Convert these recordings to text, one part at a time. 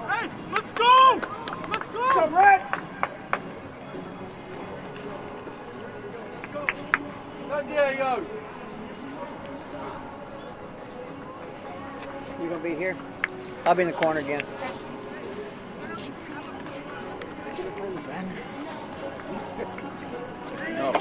Hey, let's go! Let's go! Go, Red! Go, Diego! You gonna be here? I'll be in the corner again. No.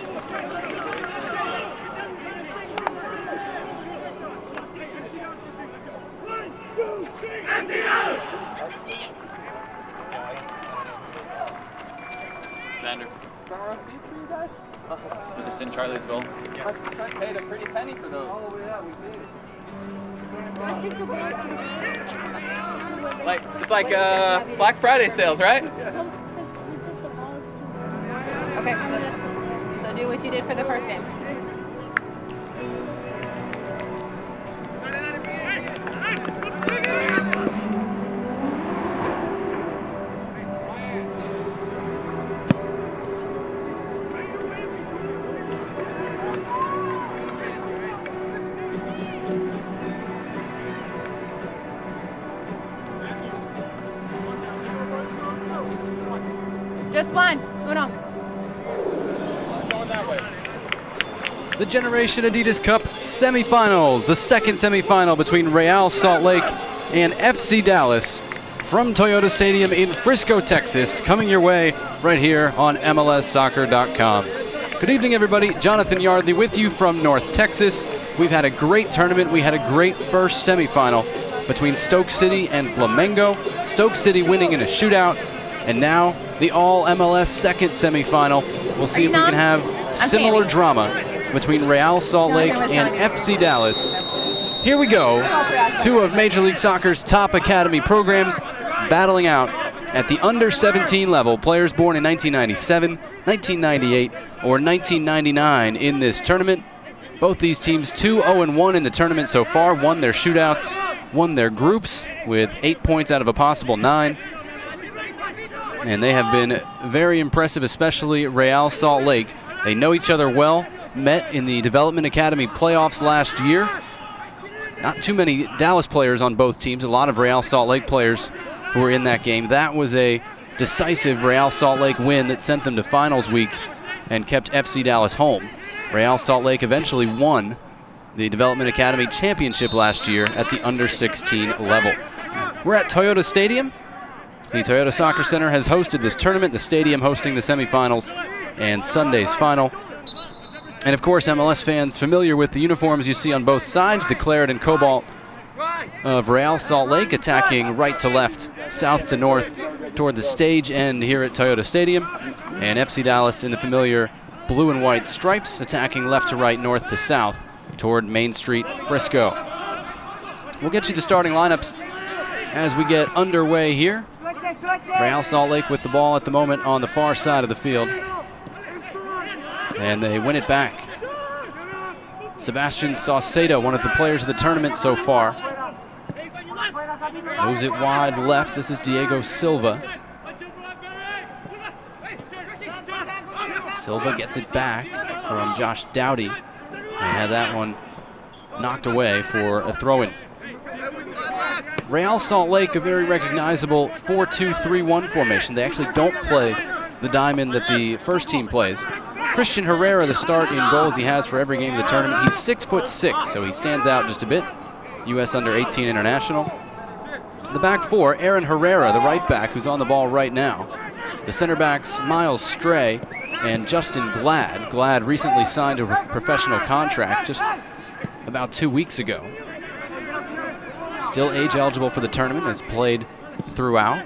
Xander. Front row seats for you guys? We're just in Charlie's goal. I paid a pretty penny for those. Oh, yeah, we did. I take the balls Like it's like Black Friday sales, right? Okay, so do what you did for the first game. Just one. Uno. Going that way. The Generation Adidas Cup semifinals, the second semifinal between Real Salt Lake and FC Dallas from Toyota Stadium in Frisco, Texas, coming your way right here on MLSsoccer.com. Good evening, everybody. Jonathan Yardley with you from North Texas. We've had a great tournament. We had a great first semifinal between Stoke City and Flamengo. Stoke City winning in a shootout. And now the all-MLS second semifinal. We'll see if we can have similar drama between Real Salt Lake and FC Dallas. Here we go. Two of Major League Soccer's top academy programs battling out at the under-17 level. Players born in 1997, 1998, or 1999 in this tournament. Both these teams 2-0-1 in the tournament so far, won their shootouts, won their groups with 8 points out of a possible 9. And they have been very impressive, especially Real Salt Lake. They know each other well, met in the Development Academy playoffs last year. Not too many Dallas players on both teams, a lot of Real Salt Lake players who were in that game. That was a decisive Real Salt Lake win that sent them to finals week and kept FC Dallas home. Real Salt Lake eventually won the Development Academy championship last year at the under-16 level. We're at Toyota Stadium. The Toyota Soccer Center has hosted this tournament, the stadium hosting the semifinals and Sunday's final. And of course, MLS fans familiar with the uniforms you see on both sides, the claret and cobalt of Real Salt Lake attacking right to left, south to north toward the stage end here at Toyota Stadium. And FC Dallas in the familiar blue and white stripes attacking left to right, north to south toward Main Street, Frisco. We'll get you the starting lineups as we get underway here. Real Salt Lake with the ball at the moment on the far side of the field. And they win it back. Sebastian Saucedo, one of the players of the tournament so far. Moves it wide left. This is Diego Silva. Silva gets it back from Josh Dowdy. And had that one knocked away for a throw-in. Real Salt Lake, a very recognizable 4-2-3-1 formation. They actually don't play the diamond that the first team plays. Christian Herrera, the start in goals he has for every game of the tournament. He's 6'6", so he stands out just a bit. U.S. under-18 international. The back four, Aaron Herrera, the right back, who's on the ball right now. The center backs, Miles Stray and Justin Glad. Glad recently signed a professional contract just about 2 weeks ago. Still age eligible for the tournament, has played throughout.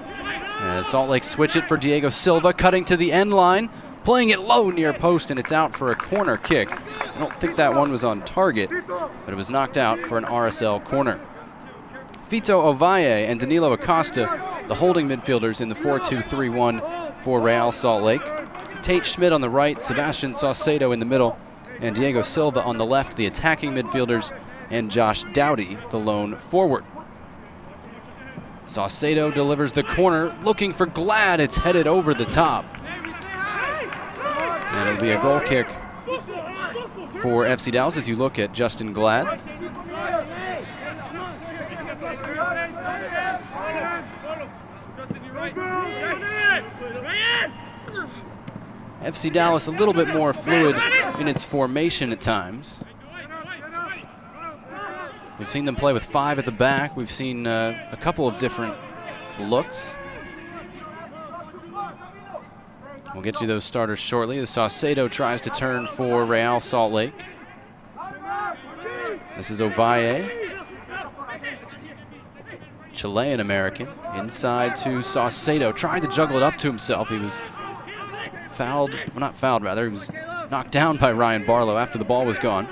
As Salt Lake switch it for Diego Silva, cutting to the end line, playing it low near post, and it's out for a corner kick. I don't think that one was on target, but it was knocked out for an RSL corner. Fito Ovalle and Danilo Acosta, the holding midfielders in the 4-2-3-1 for Real Salt Lake. Tate Schmidt on the right, Sebastian Saucedo in the middle, and Diego Silva on the left, the attacking midfielders, and Josh Dowdy, the lone forward. Saucedo delivers the corner, looking for Glad. It's headed over the top. And it'll be a goal kick for FC Dallas as you look at Justin Glad. FC Dallas a little bit more fluid in its formation at times. We've seen them play with 5 at the back. We've seen a couple of different looks. We'll get you those starters shortly as Saucedo tries to turn for Real Salt Lake. This is Ovalle, Chilean-American, inside to Saucedo, trying to juggle it up to himself. He was fouled, well, not fouled rather, he was knocked down by Ryan Barlow after the ball was gone.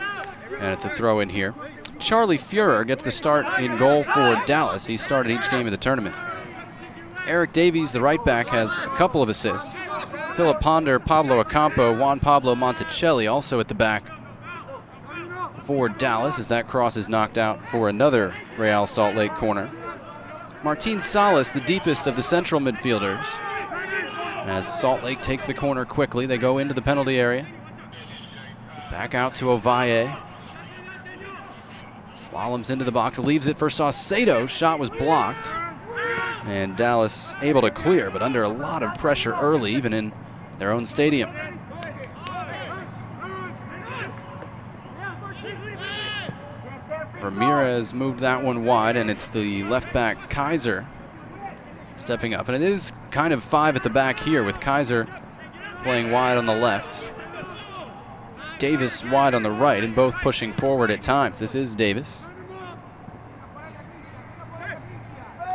And it's a throw in here. Charlie Fuhrer gets the start in goal for Dallas. He started each game of the tournament. Eric Davies, the right back, has a couple of assists. Philip Ponder, Pablo Ocampo, Juan Pablo Monticelli also at the back for Dallas as that cross is knocked out for another Real Salt Lake corner. Martin Salas, the deepest of the central midfielders. As Salt Lake takes the corner quickly, they go into the penalty area. Back out to Ovalle. Slaloms into the box, leaves it for Saucedo. Shot was blocked. And Dallas able to clear, but under a lot of pressure early, even in their own stadium. Ramirez moved that one wide, and it's the left back Kaiser stepping up. And it is kind of 5 at the back here with Kaiser playing wide on the left. Davis wide on the right, and both pushing forward at times. This is Davis.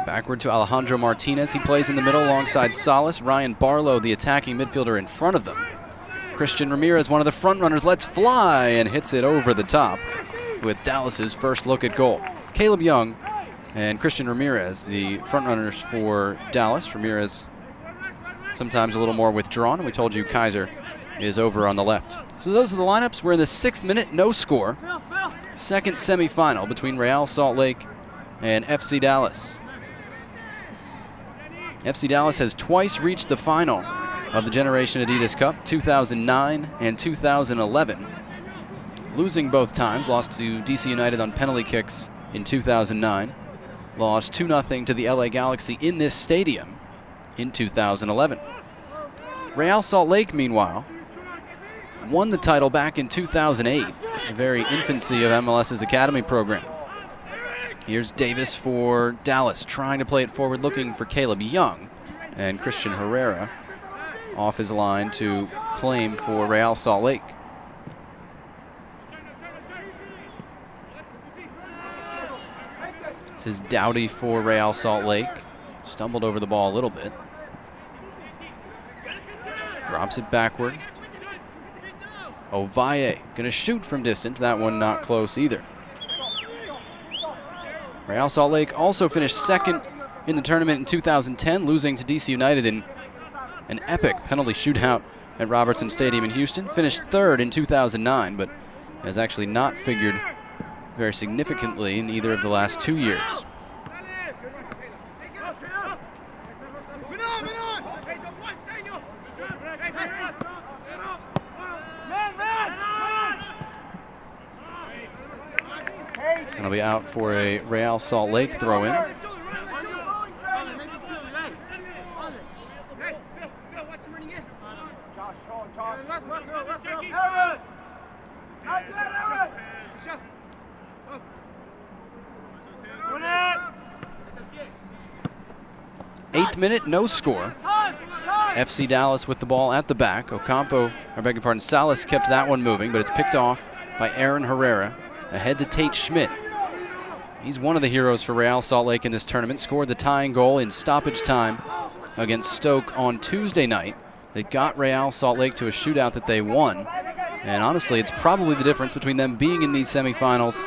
Backward to Alejandro Martinez. He plays in the middle alongside Salas. Ryan Barlow, the attacking midfielder, in front of them. Christian Ramirez, one of the front runners, lets fly and hits it over the top with Dallas's first look at goal. Caleb Young and Christian Ramirez, the front runners for Dallas. Ramirez sometimes a little more withdrawn, and we told you Kaiser is over on the left. So those are the lineups. We're in the 6th minute, no score. Second semifinal between Real Salt Lake and FC Dallas. FC Dallas has twice reached the final of the Generation Adidas Cup, 2009 and 2011. Losing both times, lost to DC United on penalty kicks in 2009. Lost 2-0 to the LA Galaxy in this stadium in 2011. Real Salt Lake, meanwhile, won the title back in 2008, the very infancy of MLS's academy program. Here's Davis for Dallas, trying to play it forward, looking for Caleb Young. And Christian Herrera off his line to claim for Real Salt Lake. This is Dowdy for Real Salt Lake. Stumbled over the ball a little bit. Drops it backward. Ovalle going to shoot from distance. That one not close either. Real Salt Lake also finished second in the tournament in 2010, losing to DC United in an epic penalty shootout at Robertson Stadium in Houston. Finished third in 2009, but has actually not figured very significantly in either of the last 2 years. It'll be out for a Real Salt Lake throw-in. Eighth minute, no score. FC Dallas with the ball at the back. Salas kept that one moving, but it's picked off by Aaron Herrera. Ahead to Tate Schmidt. He's one of the heroes for Real Salt Lake in this tournament. Scored the tying goal in stoppage time against Stoke on Tuesday night. They got Real Salt Lake to a shootout that they won. And honestly, it's probably the difference between them being in these semifinals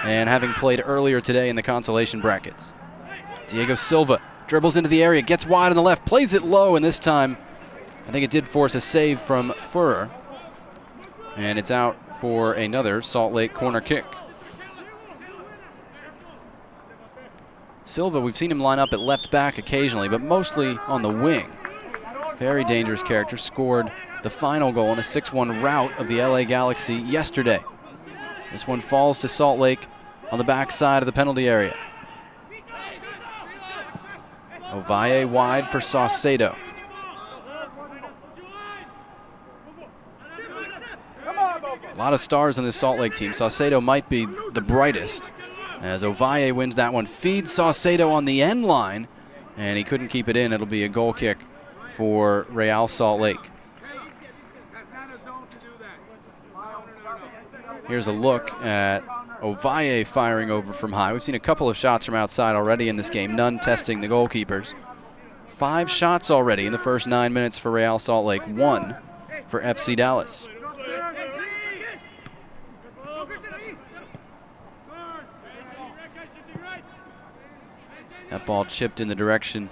and having played earlier today in the consolation brackets. Diego Silva dribbles into the area, gets wide on the left, plays it low, and this time I think it did force a save from Fuhrer. And it's out for another Salt Lake corner kick. Silva, we've seen him line up at left back occasionally, but mostly on the wing. Very dangerous character. Scored the final goal in a 6-1 rout of the LA Galaxy yesterday. This one falls to Salt Lake on the back side of the penalty area. Ovalle wide for Saucedo. A lot of stars on this Salt Lake team. Saucedo might be the brightest, as Ovalle wins that one. Feeds Saucedo on the end line, and he couldn't keep it in. It'll be a goal kick for Real Salt Lake. Here's a look at Ovalle firing over from high. We've seen a couple of shots from outside already in this game, none testing the goalkeepers. 5 shots already in the first 9 minutes for Real Salt Lake, 1 for FC Dallas. That ball chipped in the direction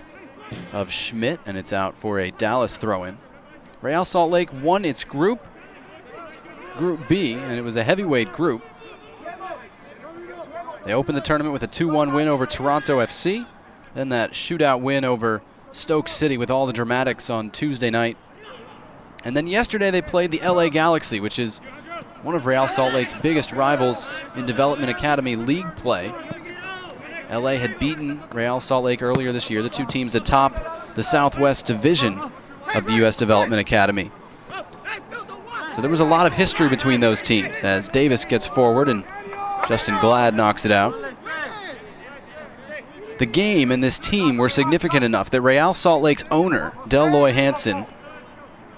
of Schmidt, and it's out for a Dallas throw-in. Real Salt Lake won its Group B, and it was a heavyweight group. They opened the tournament with a 2-1 win over Toronto FC, then that shootout win over Stoke City with all the dramatics on Tuesday night. And then yesterday they played the LA Galaxy, which is one of Real Salt Lake's biggest rivals in Development Academy League play. LA had beaten Real Salt Lake earlier this year, the two teams atop the Southwest Division of the U.S. Development Academy. So there was a lot of history between those teams as Davis gets forward and Justin Glad knocks it out. The game and this team were significant enough that Real Salt Lake's owner, Delloy Hansen,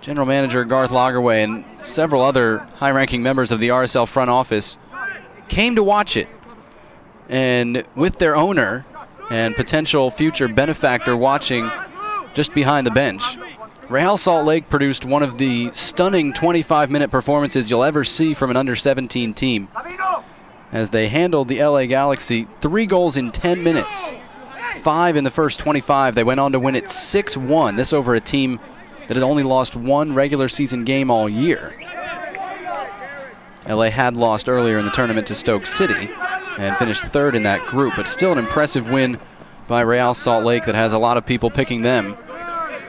general manager Garth Lagerwey, and several other high-ranking members of the RSL front office came to watch it. And with their owner and potential future benefactor watching just behind the bench, Real Salt Lake produced one of the stunning 25-minute performances you'll ever see from an under-17 team, as they handled the LA Galaxy 3 goals in 10 minutes, 5 in the first 25. They went on to win it 6-1, this over a team that had only lost 1 regular season game all year. LA had lost earlier in the tournament to Stoke City and finished 3rd in that group, but still an impressive win by Real Salt Lake that has a lot of people picking them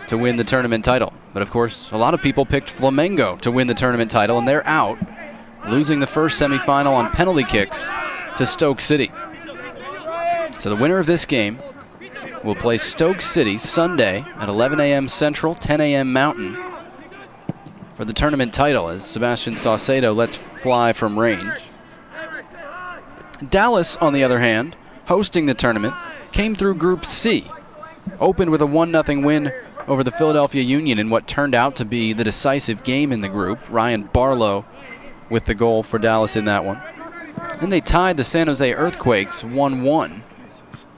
to win the tournament title. But of course, a lot of people picked Flamengo to win the tournament title, and they're out, losing the first semifinal on penalty kicks to Stoke City. So the winner of this game will play Stoke City Sunday at 11 a.m. Central, 10 a.m. Mountain for the tournament title, as Sebastian Saucedo lets fly from range. Dallas, on the other hand, hosting the tournament, came through Group C, opened with a 1-0 win over the Philadelphia Union in what turned out to be the decisive game in the group. Ryan Barlow with the goal for Dallas in that one. Then they tied the San Jose Earthquakes 1-1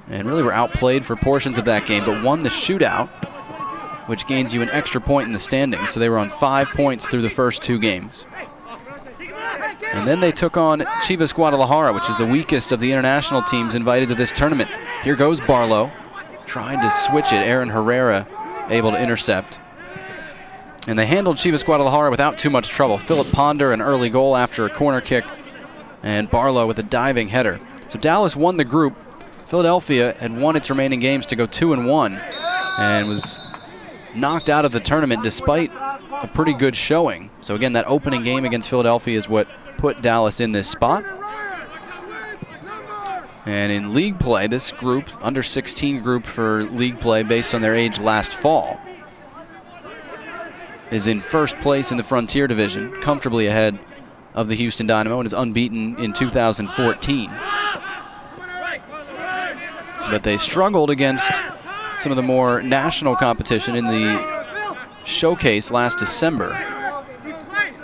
and really were outplayed for portions of that game, but won the shootout, which gains you an extra point in the standings. So they were on 5 points through the first 2 games. And then they took on Chivas Guadalajara, which is the weakest of the international teams invited to this tournament. Here goes Barlow, trying to switch it. Aaron Herrera able to intercept. And they handled Chivas Guadalajara without too much trouble. Philip Ponder, an early goal after a corner kick, and Barlow with a diving header. So Dallas won the group. Philadelphia had won its remaining games to go 2-1 and was knocked out of the tournament despite a pretty good showing. So again, that opening game against Philadelphia is what put Dallas in this spot. And in league play, this group, under 16 group for league play based on their age last fall, is in first place in the Frontier Division, comfortably ahead of the Houston Dynamo, and is unbeaten in 2014. But they struggled against some of the more national competition in the showcase last December.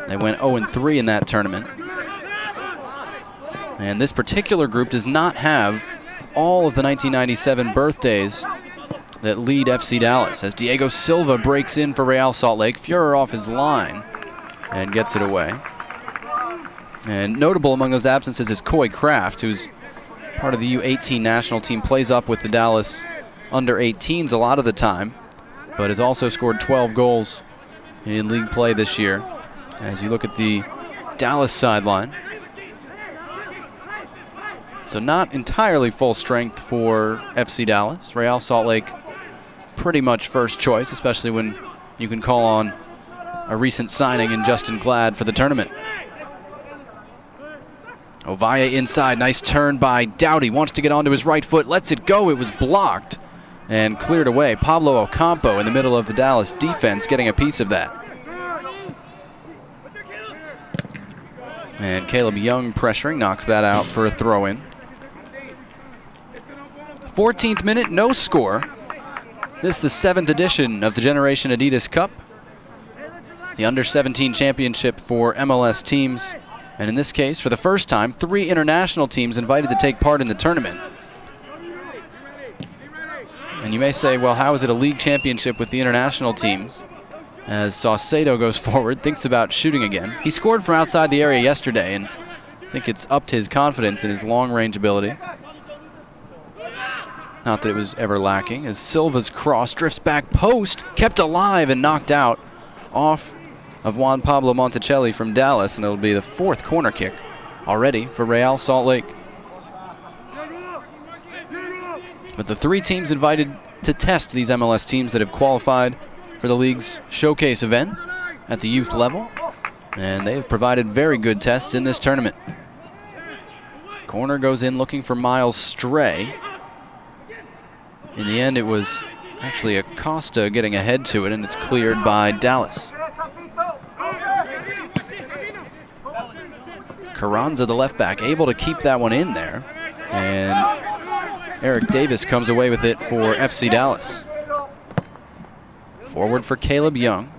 They went 0-3 in that tournament. And this particular group does not have all of the 1997 birthdays that lead FC Dallas, as Diego Silva breaks in for Real Salt Lake. Fuhrer off his line and gets it away. And notable among those absences is Coy Kraft, who's part of the U-18 national team, plays up with the Dallas under-18s a lot of the time, but has also scored 12 goals in league play this year. As you look at the Dallas sideline, so not entirely full strength for FC Dallas. Real Salt Lake pretty much first choice, especially when you can call on a recent signing in Justin Glad for the tournament. Ovalle inside, nice turn by Doughty, wants to get onto his right foot, lets it go, it was blocked and cleared away. Pablo Ocampo in the middle of the Dallas defense getting a piece of that. And Caleb Young pressuring, knocks that out for a throw-in. 14th minute, no score. This is the 7th edition of the Generation Adidas Cup, the Under-17 championship for MLS teams. And in this case, for the first time, 3 international teams invited to take part in the tournament. And you may say, well, how is it a league championship with the international teams? As Saucedo goes forward, thinks about shooting again. He scored from outside the area yesterday, and I think it's upped his confidence in his long-range ability. Not that it was ever lacking, as Silva's cross drifts back post, kept alive and knocked out off of Juan Pablo Monticelli from Dallas, and it'll be the 4th corner kick already for Real Salt Lake. But the 3 teams invited to test these MLS teams that have qualified for the league's showcase event at the youth level, and they've provided very good tests in this tournament. Corner goes in looking for Miles Stray. In the end, it was actually Acosta getting ahead to it, and it's cleared by Dallas. Carranza, the left back, able to keep that one in there, and Eric Davis comes away with it for FC Dallas. Forward for Caleb Young.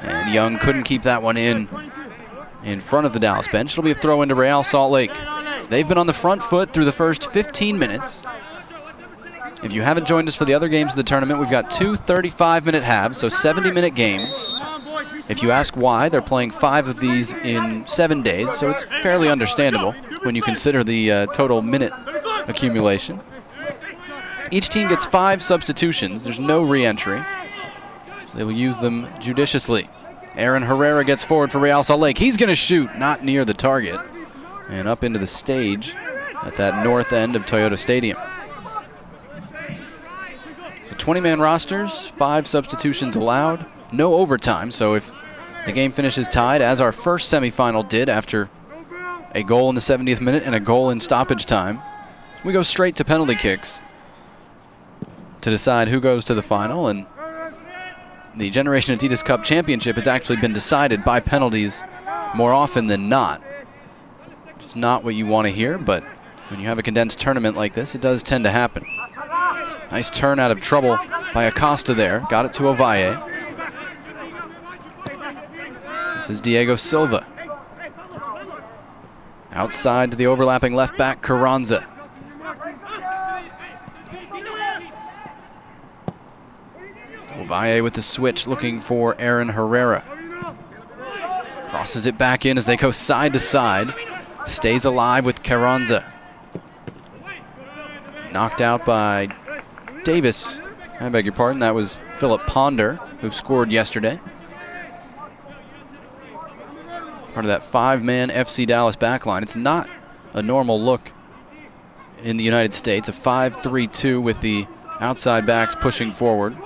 And Young couldn't keep that one in front of the Dallas bench. It'll be a throw into Real Salt Lake. They've been on the front foot through the first 15 minutes. If you haven't joined us for the other games of the tournament, we've got 2 35-minute halves, so 70-minute games. If you ask why, they're playing 5 of these in 7 days, so it's fairly understandable when you consider the total minute accumulation. Each team gets 5 substitutions. There's no re-entry, so they will use them judiciously. Aaron Herrera gets forward for Real Salt Lake. He's going to shoot, not near the target, and up into the stage at that north end of Toyota Stadium. So 20-man rosters, 5 substitutions allowed, no overtime, so if the game finishes tied, as our first semifinal did after a goal in the 70th minute and a goal in stoppage time, we go straight to penalty kicks to decide who goes to the final, and the Generation Adidas Cup Championship has actually been decided by penalties more often than not. It's not what you want to hear, but when you have a condensed tournament like this, it does tend to happen. Nice turn out of trouble by Acosta there. Got it to Ovalle. This is Diego Silva. Outside to the overlapping left back, Carranza. Ovalle with the switch, looking for Aaron Herrera. Crosses it back in as they go side to side. Stays alive with Carranza. Knocked out by Davis. I beg your pardon, that was Philip Ponder, who scored yesterday. Part of that 5-man FC Dallas backline. It's not a normal look in the United States. A 5-3-2 with the outside backs pushing forward.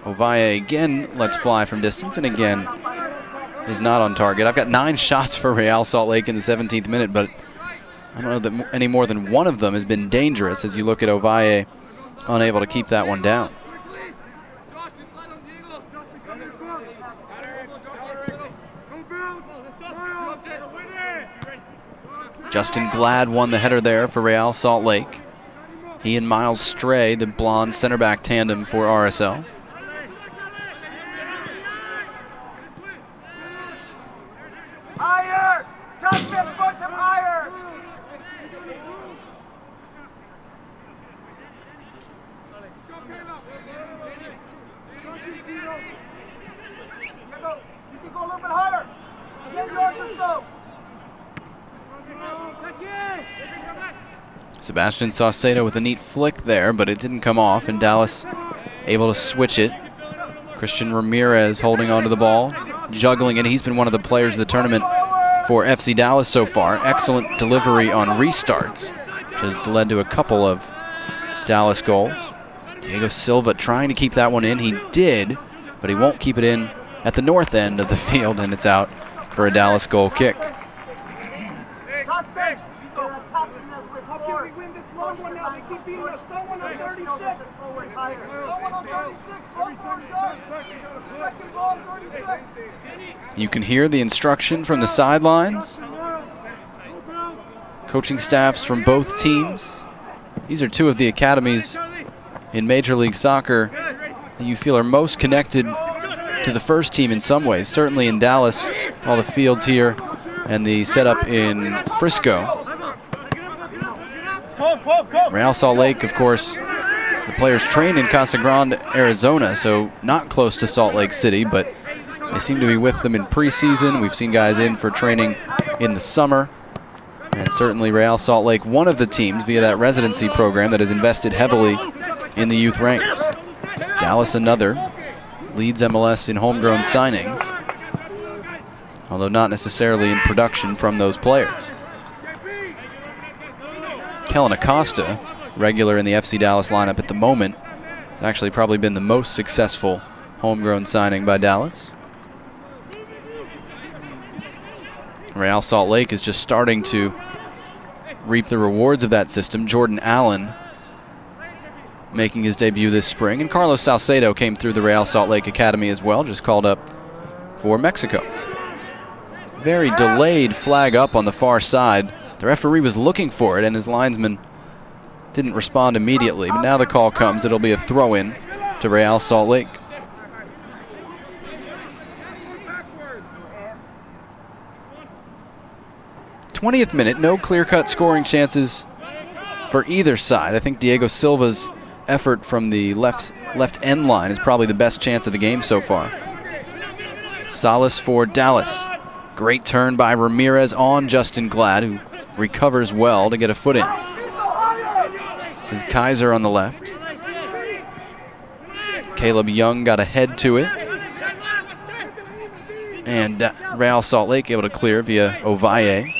Ovalle again lets fly from distance, and again is not on target. I've got 9 shots for Real Salt Lake in the 17th minute, but I don't know that any more than one of them has been dangerous as you look at Ovalle unable to keep that one down. Justin Glad won the header there for Real Salt Lake. He and Miles Stray, the blonde center back tandem for RSL. Higher! Justin, push him higher! You can go a little bit higher. Get yours, go. Sebastian Saucedo with a neat flick there, but it didn't come off, and Dallas able to switch it. Christian Ramirez holding onto the ball, juggling it. He's been one of the players of the tournament for FC Dallas so far. Excellent delivery on restarts, which has led to a couple of Dallas goals. Diego Silva trying to keep that one in. He did, but he won't keep it in at the north end of the field, and it's out for a Dallas goal kick. How can we win this long one now? They keep beating us. Someone on 36. Someone on 36. Second ball, 36. You can hear the instruction from the sidelines. Coaching staffs from both teams. These are two of the academies in Major League Soccer that you feel are most connected to the first team in some ways. Certainly in Dallas, all the fields here and the setup in Frisco. Real Salt Lake, of course, the players train in Casa Grande, Arizona, so not close to Salt Lake City, but they seem to be with them in preseason. We've seen guys in for training in the summer. And certainly Real Salt Lake, one of the teams via that residency program that has invested heavily in the youth ranks. Dallas, another, leads MLS in homegrown signings, although not necessarily in production from those players. Kellen Acosta, regular in the FC Dallas lineup at the moment, has actually probably been the most successful homegrown signing by Dallas. Real Salt Lake is just starting to reap the rewards of that system. Jordan Allen making his debut this spring, and Carlos Salcedo came through the Real Salt Lake Academy as well, just called up for Mexico. Very delayed flag up on the far side. The referee was looking for it, and his linesman didn't respond immediately. But now the call comes. It'll be a throw-in to Real Salt Lake. '20th minute, no clear-cut scoring chances for either side. I think Diego Silva's effort from the left end line is probably the best chance of the game so far. Solace for Dallas. Great turn by Ramirez on Justin Glad, who recovers well to get a foot in. This is Kaiser on the left. Caleb Young got a head to it. And Real Salt Lake able to clear via Ovalle.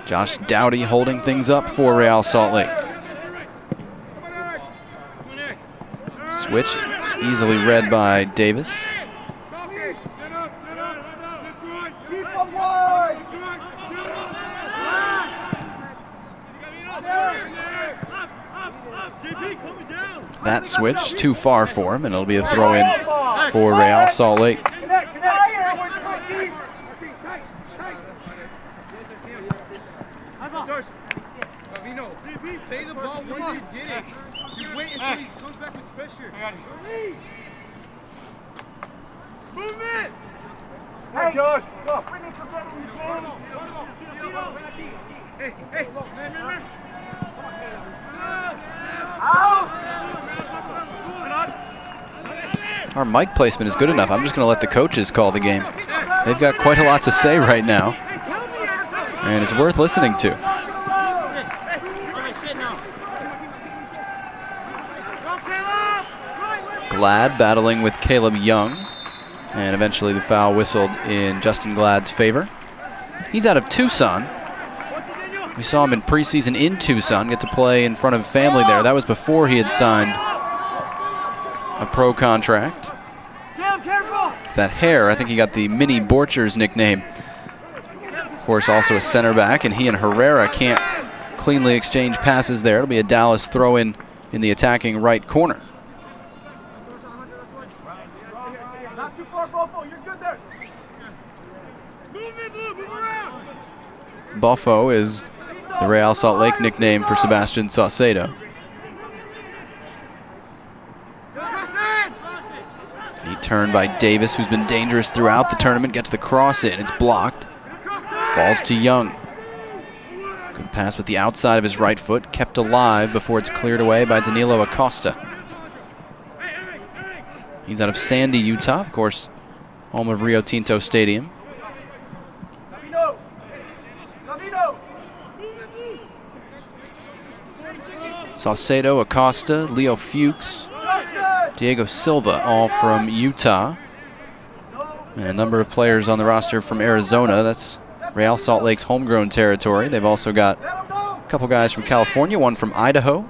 Josh Dowdy holding things up for Real Salt Lake. Switch easily read by Davis. That switch too far for him, and it'll be a throw in for Real Salt Lake. Play the ball once you get it. You wait until he comes back with pressure. Movement! Hey, Josh, we need to get in the game. Hey, man. Our mic placement is good enough. I'm just going to let the coaches call the game. They've got quite a lot to say right now, and it's worth listening to. Glad battling with Caleb Young, and eventually the foul whistled in Justin Glad's favor. He's out of Tucson. We saw him in preseason in Tucson, get to play in front of family there. That was before he had signed a pro contract. That hair, I think he got the Mini Borchers nickname. Of course, also a center back, and he and Herrera can't cleanly exchange passes there. It'll be a Dallas throw-in in the attacking right corner. Not too far, Buffo. You're good there. Move around. Buffo is the Real Salt Lake nickname for Sebastian Saucedo. Neat turn by Davis, who's been dangerous throughout the tournament. Gets the cross in. It's blocked. Falls to Young. Good pass with the outside of his right foot. Kept alive before it's cleared away by Danilo Acosta. He's out of Sandy, Utah, of course, home of Rio Tinto Stadium. Saucedo, Acosta, Leo Fuchs, Diego Silva, all from Utah. And a number of players on the roster from Arizona. That's Real Salt Lake's homegrown territory. They've also got a couple guys from California, one from Idaho.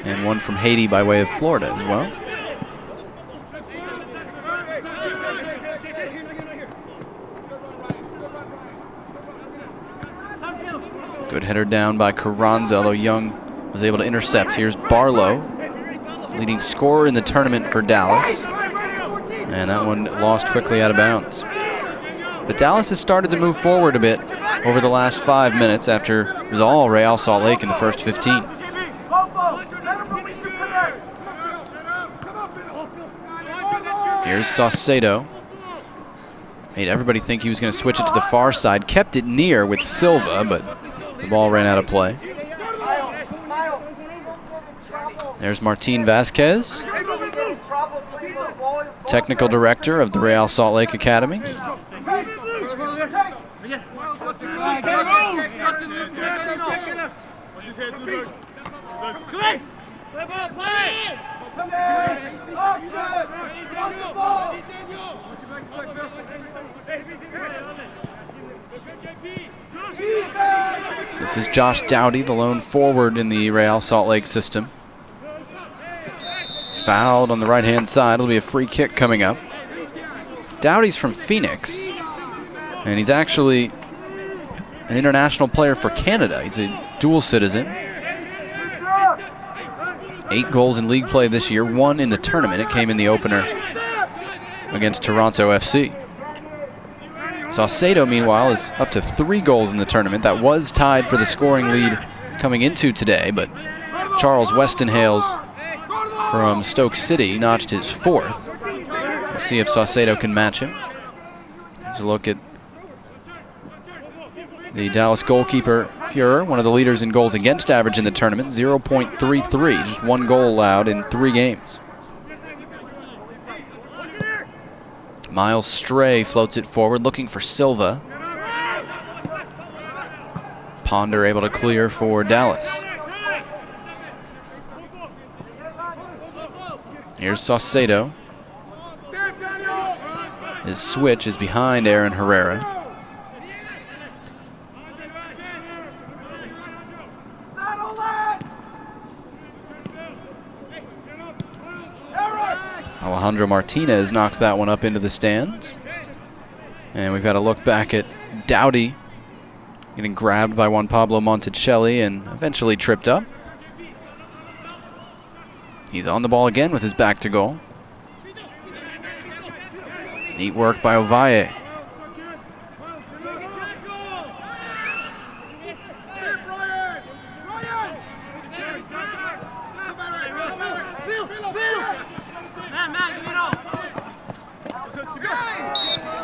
And one from Haiti by way of Florida as well. Good header down by Carranza, although Young was able to intercept. Here's Barlow, leading scorer in the tournament for Dallas. And that one lost quickly out of bounds. But Dallas has started to move forward a bit over the last 5 minutes after it was all Real Salt Lake in the first 15. Here's Saucedo. Made everybody think he was going to switch it to the far side. Kept it near with Silva, but the ball ran out of play. There's Martin Vasquez, technical director of the Real Salt Lake Academy. This is Josh Dowdy, the lone forward in the Real Salt Lake system. Fouled on the right-hand side. It'll be a free kick coming up. Dowdy's from Phoenix, and he's actually an international player for Canada. He's a dual citizen. 8 goals in league play this year, 1 in the tournament. It came in the opener against Toronto FC. Saucedo, meanwhile, is up to 3 goals in the tournament. That was tied for the scoring lead coming into today, but Charles Westenhales from Stoke City notched his 4th. We'll see if Saucedo can match him. Here's a look at the Dallas goalkeeper, Fuhrer, one of the leaders in goals against average in the tournament, 0.33, just 1 goal allowed in 3 games. Miles Stray floats it forward, looking for Silva. Ponder able to clear for Dallas. Here's Saucedo. His switch is behind Aaron Herrera. Alejandro Martinez knocks that one up into the stands. And we've got to look back at Dowdy getting grabbed by Juan Pablo Monticelli and eventually tripped up. He's on the ball again with his back to goal. Neat work by Ovalle.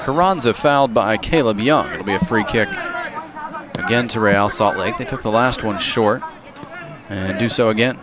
Carranza fouled by Caleb Young. It'll be a free kick again to Real Salt Lake. They took the last one short and do so again.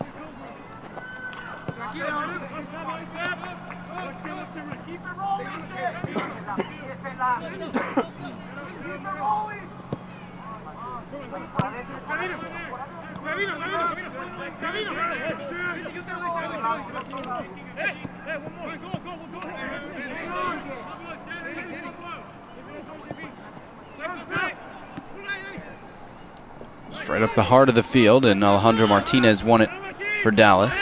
Straight up the heart of the field, and Alejandro Martinez won it for Dallas.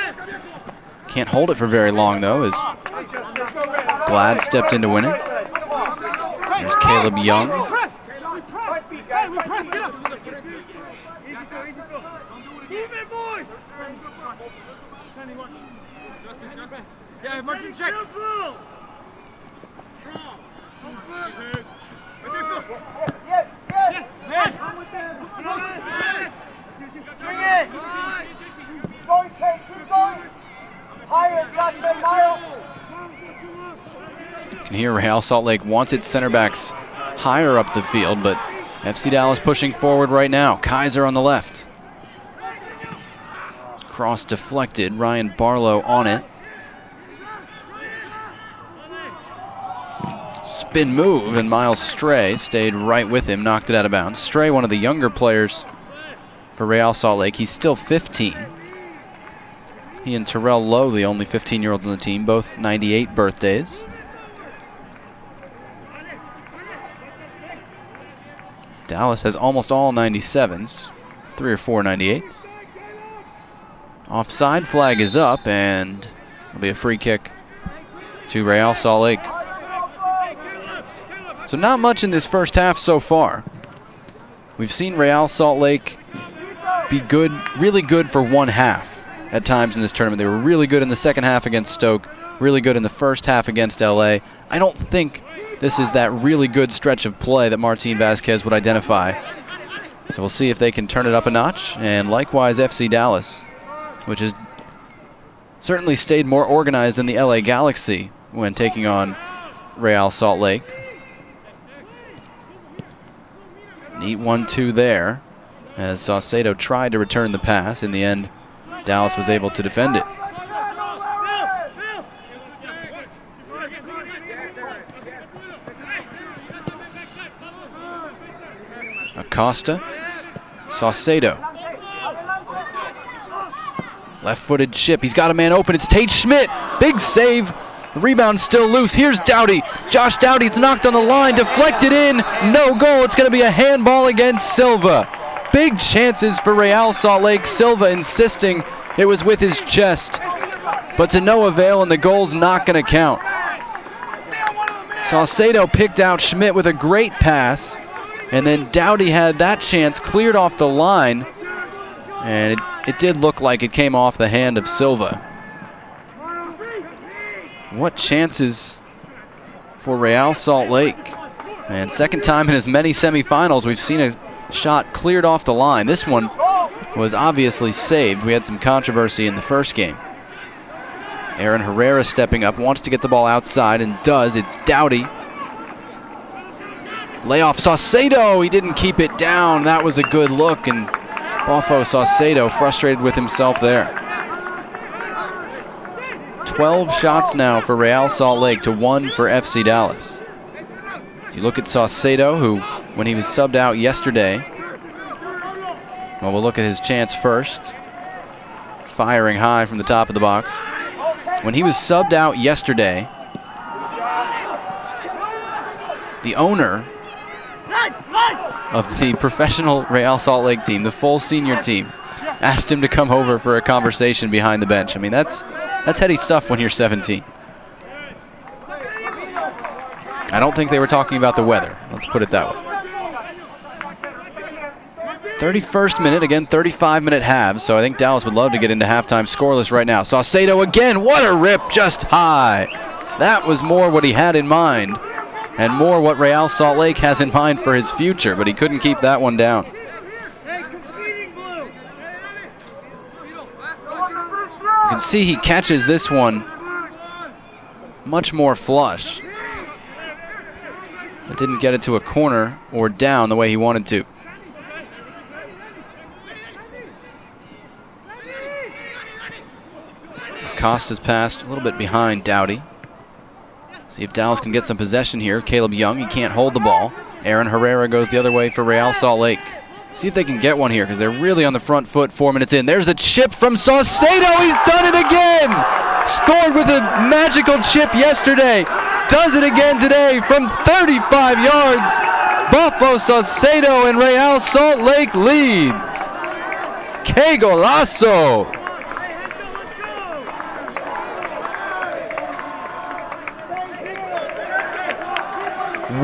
Can't hold it for very long, though, as Glad stepped in to win it. There's Caleb Young. You can hear Real Salt Lake wants its center backs higher up the field, but FC Dallas pushing forward right now. Kaiser on the left. Cross deflected. Ryan Barlow on it. Spin move, and Miles Stray stayed right with him, knocked it out of bounds. Stray, one of the younger players for Real Salt Lake. He's still 15. He and Terrell Lowe, the only 15-year-olds on the team, both 98 birthdays. Dallas has almost all 97s, 3 or 4 98s. Offside flag is up, and it'll be a free kick to Real Salt Lake. So not much in this first half so far. We've seen Real Salt Lake be good, really good for one half at times in this tournament. They were really good in the second half against Stoke, really good in the first half against LA. I don't think this is that really good stretch of play that Martin Vasquez would identify. So we'll see if they can turn it up a notch. And likewise, FC Dallas, which has certainly stayed more organized than the LA Galaxy when taking on Real Salt Lake. Neat 1-2 there, as Saucedo tried to return the pass. In the end, Dallas was able to defend it. Acosta, Saucedo. Left-footed chip. He's got a man open. It's Tate Schmidt. Big save. The rebound's still loose. Here's Doughty. Josh Doughty. It's knocked on the line. Deflected in. No goal. It's going to be a handball against Silva. Big chances for Real Salt Lake. Silva insisting it was with his chest. But to no avail, and the goal's not going to count. Saucedo picked out Schmidt with a great pass. And then Doughty had that chance cleared off the line. And it did look like it came off the hand of Silva. What chances for Real Salt Lake. And second time in as many semifinals we've seen a shot cleared off the line. This one was obviously saved. We had some controversy in the first game. Aaron Herrera stepping up, wants to get the ball outside and does. It's Doughty. Layoff Saucedo. He didn't keep it down. That was a good look, and Bafo Saucedo frustrated with himself there. 12 shots now for Real Salt Lake to 1 for FC Dallas. You look at Saucedo, who, when he was subbed out yesterday, well, we'll look at his chance first. Firing high from the top of the box. When he was subbed out yesterday, the owner of the professional Real Salt Lake team, the full senior team, asked him to come over for a conversation behind the bench. I mean, that's heady stuff when you're 17. I don't think they were talking about the weather. Let's put it that way. 31st minute, again, 35-minute halves, so I think Dallas would love to get into halftime scoreless right now. Saucedo again, what a rip, just high. That was more what he had in mind, and more what Real Salt Lake has in mind for his future, but he couldn't keep that one down. You can see he catches this one much more flush. It didn't get it to a corner or down the way he wanted to. Costa's passed a little bit behind Doughty. See if Dallas can get some possession here. Caleb Young, he can't hold the ball. Aaron Herrera goes the other way for Real Salt Lake. See if they can get one here, because they're really on the front foot 4 minutes in. There's a chip from Saucedo. He's done it again. Scored with a magical chip yesterday. Does it again today from 35 yards. Bafo Saucedo and Real Salt Lake leads. Que golazo.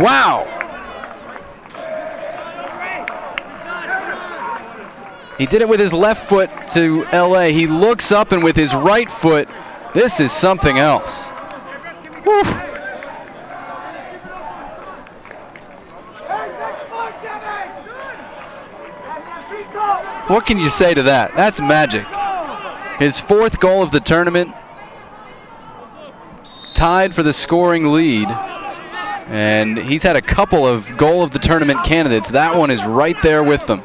Wow. He did it with his left foot to LA. He looks up, and with his right foot, this is something else. Whew. What can you say to that? That's magic. His fourth goal of the tournament, tied for the scoring lead. And he's had a couple of goal of the tournament candidates. That one is right there with them.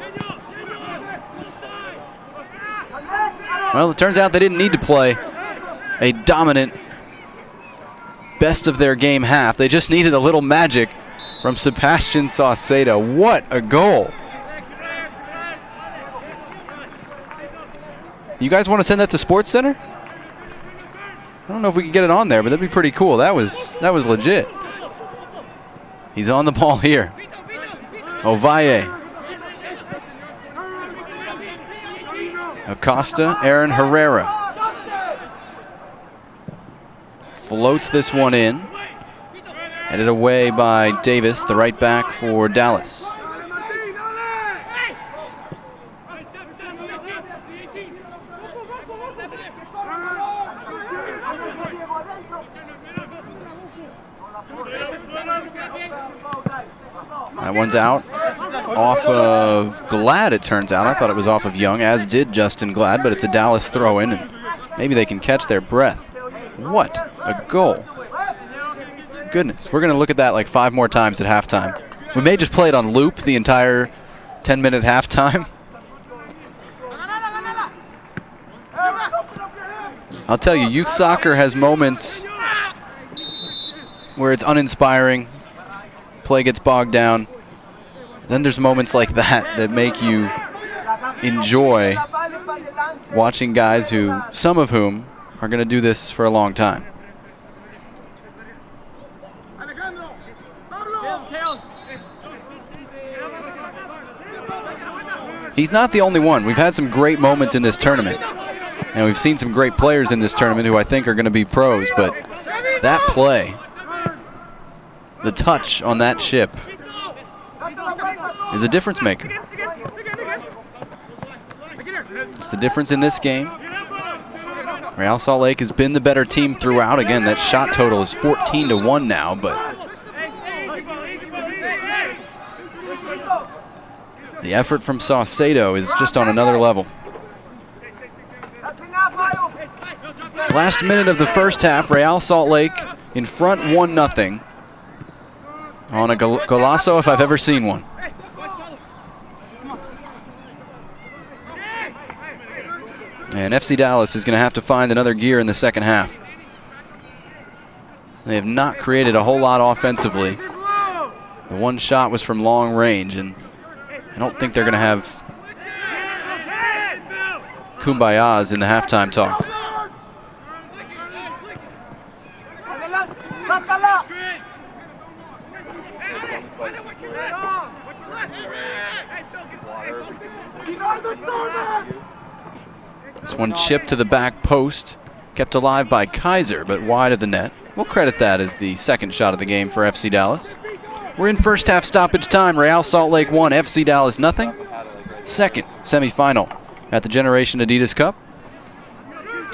Well, it turns out they didn't need to play a dominant best of their game half. They just needed a little magic from Sebastian Saucedo. What a goal. You guys want to send that to Sports Center? I don't know if we can get it on there, but that'd be pretty cool. That was legit. He's on the ball here. Ovalle. Acosta, Aaron Herrera. Floats this one in. Headed away by Davis, the right back for Dallas. That one's out. Off of Glad, it turns out. I thought it was off of Young, as did Justin Glad, but it's a Dallas throw-in, and maybe they can catch their breath. What a goal. Goodness, we're going to look at that like 5 more times at halftime. We may just play it on loop the entire 10-minute halftime. I'll tell you, youth soccer has moments where it's uninspiring, play gets bogged down. Then there's moments like that that make you enjoy watching guys who, some of whom, are going to do this for a long time. He's not the only one. We've had some great moments in this tournament, and we've seen some great players in this tournament who I think are going to be pros, but that play, the touch on that ship, is a difference maker. It's the difference in this game. Real Salt Lake has been the better team throughout. Again, that shot total is 14-1 now, but the effort from Saucedo is just on another level. Last minute of the first half, Real Salt Lake in front 1-0 on a golazo if I've ever seen one. And FC Dallas is going to have to find another gear in the second half. They have not created a whole lot offensively. The one shot was from long range, and I don't think they're going to have kumbayas in the halftime talk. This one chipped to the back post, kept alive by Kaiser, but wide of the net. We'll credit that as the second shot of the game for FC Dallas. We're in first half stoppage time. Real Salt Lake 1, FC Dallas nothing. Second semifinal at the Generation Adidas Cup.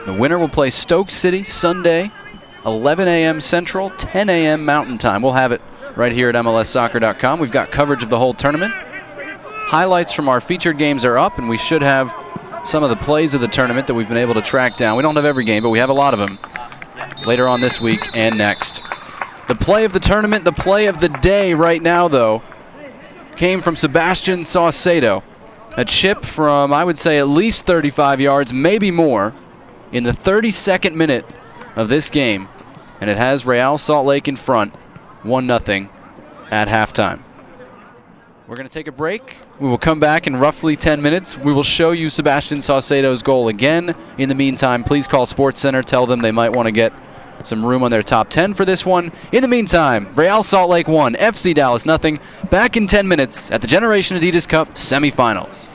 The winner will play Stoke City Sunday, 11 a.m. Central, 10 a.m. Mountain Time. We'll have it right here at MLSsoccer.com. We've got coverage of the whole tournament. Highlights from our featured games are up, and we should have some of the plays of the tournament that we've been able to track down. We don't have every game, but we have a lot of them later on this week and next. The play of the tournament, the play of the day right now, though, came from Sebastian Saucedo. A chip from, I would say, at least 35 yards, maybe more, in the 32nd minute of this game. And it has Real Salt Lake in front, 1-0 at halftime. We're going to take a break. We will come back in roughly 10 minutes. We will show you Sebastian Saucedo's goal again. In the meantime, please call SportsCenter. Tell them they might want to get some room on their top 10 for this one. In the meantime, Real Salt Lake 1, FC Dallas nothing. Back in 10 minutes at the Generation Adidas Cup semifinals.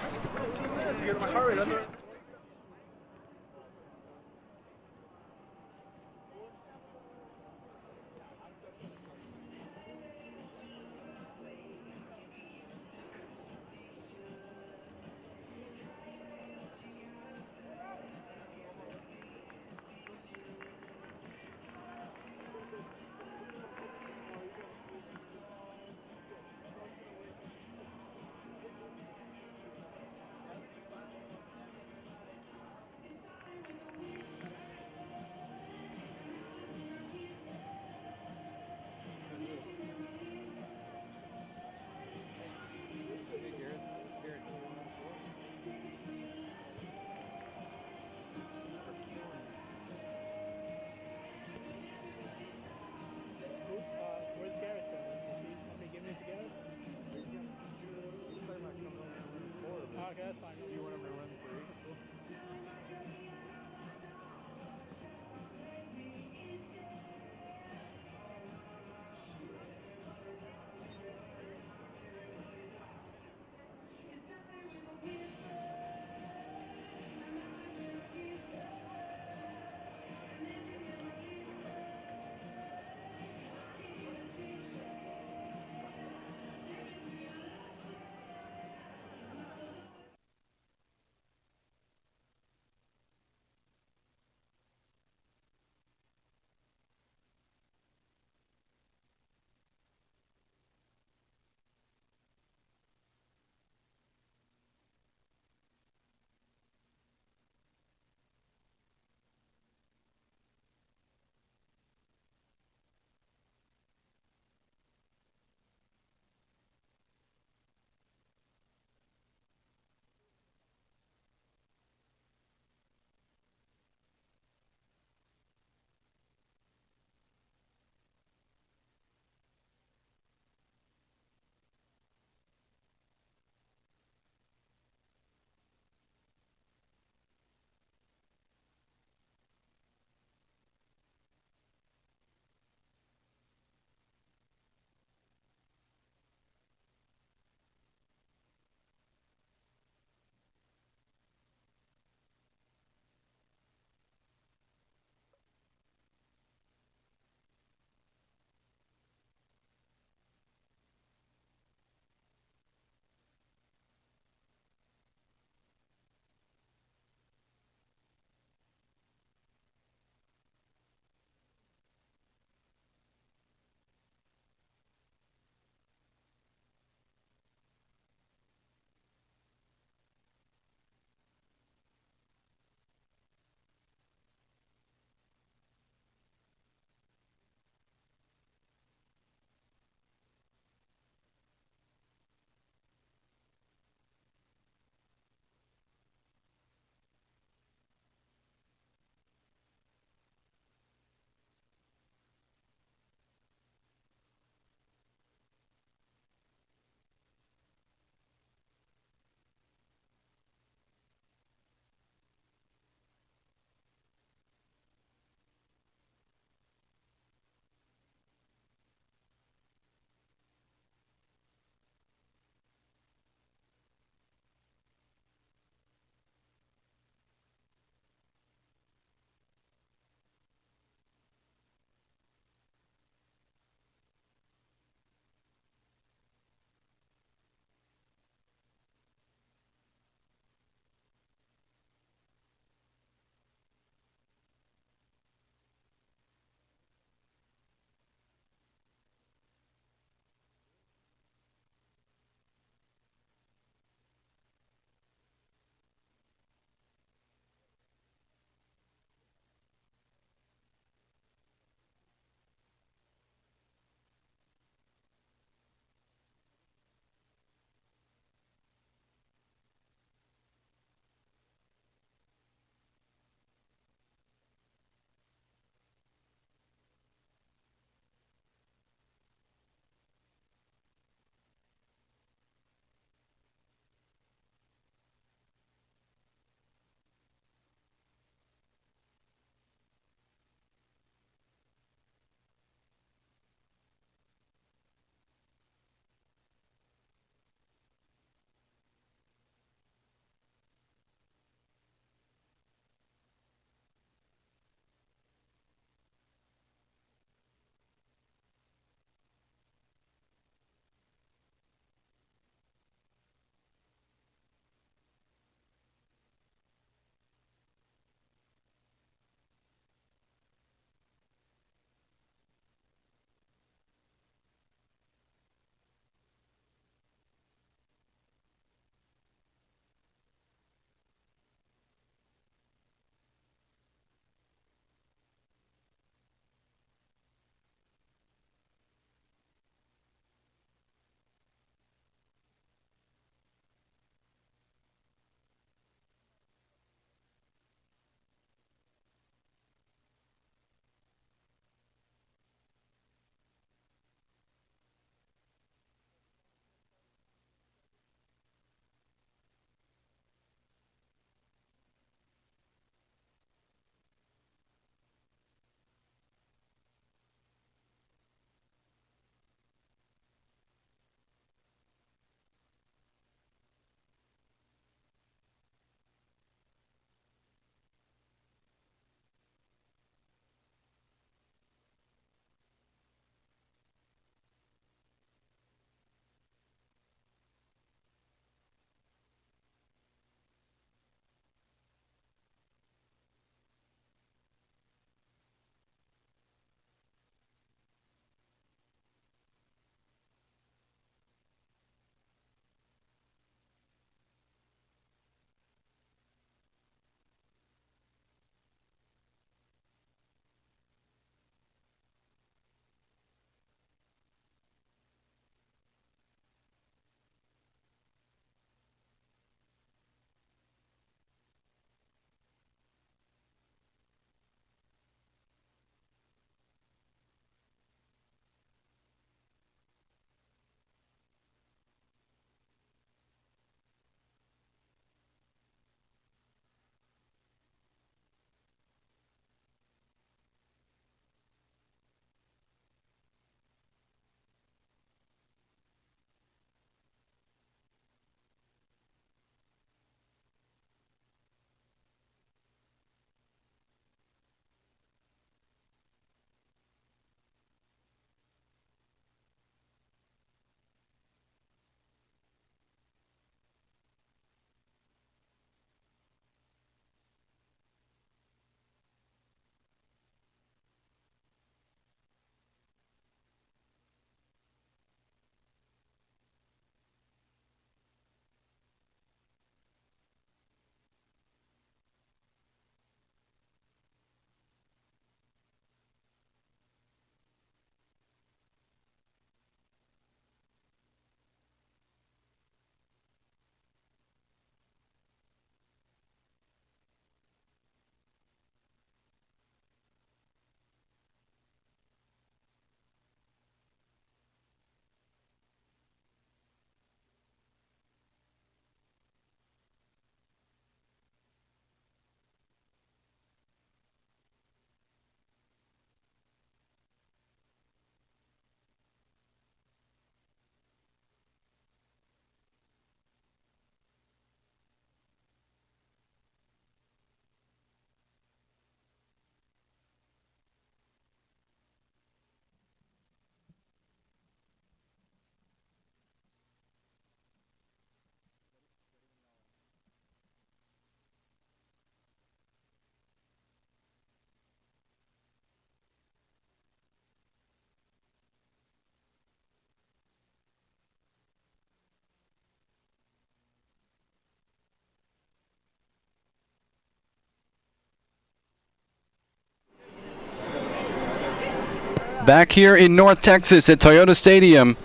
Back here in North Texas at Toyota Stadium,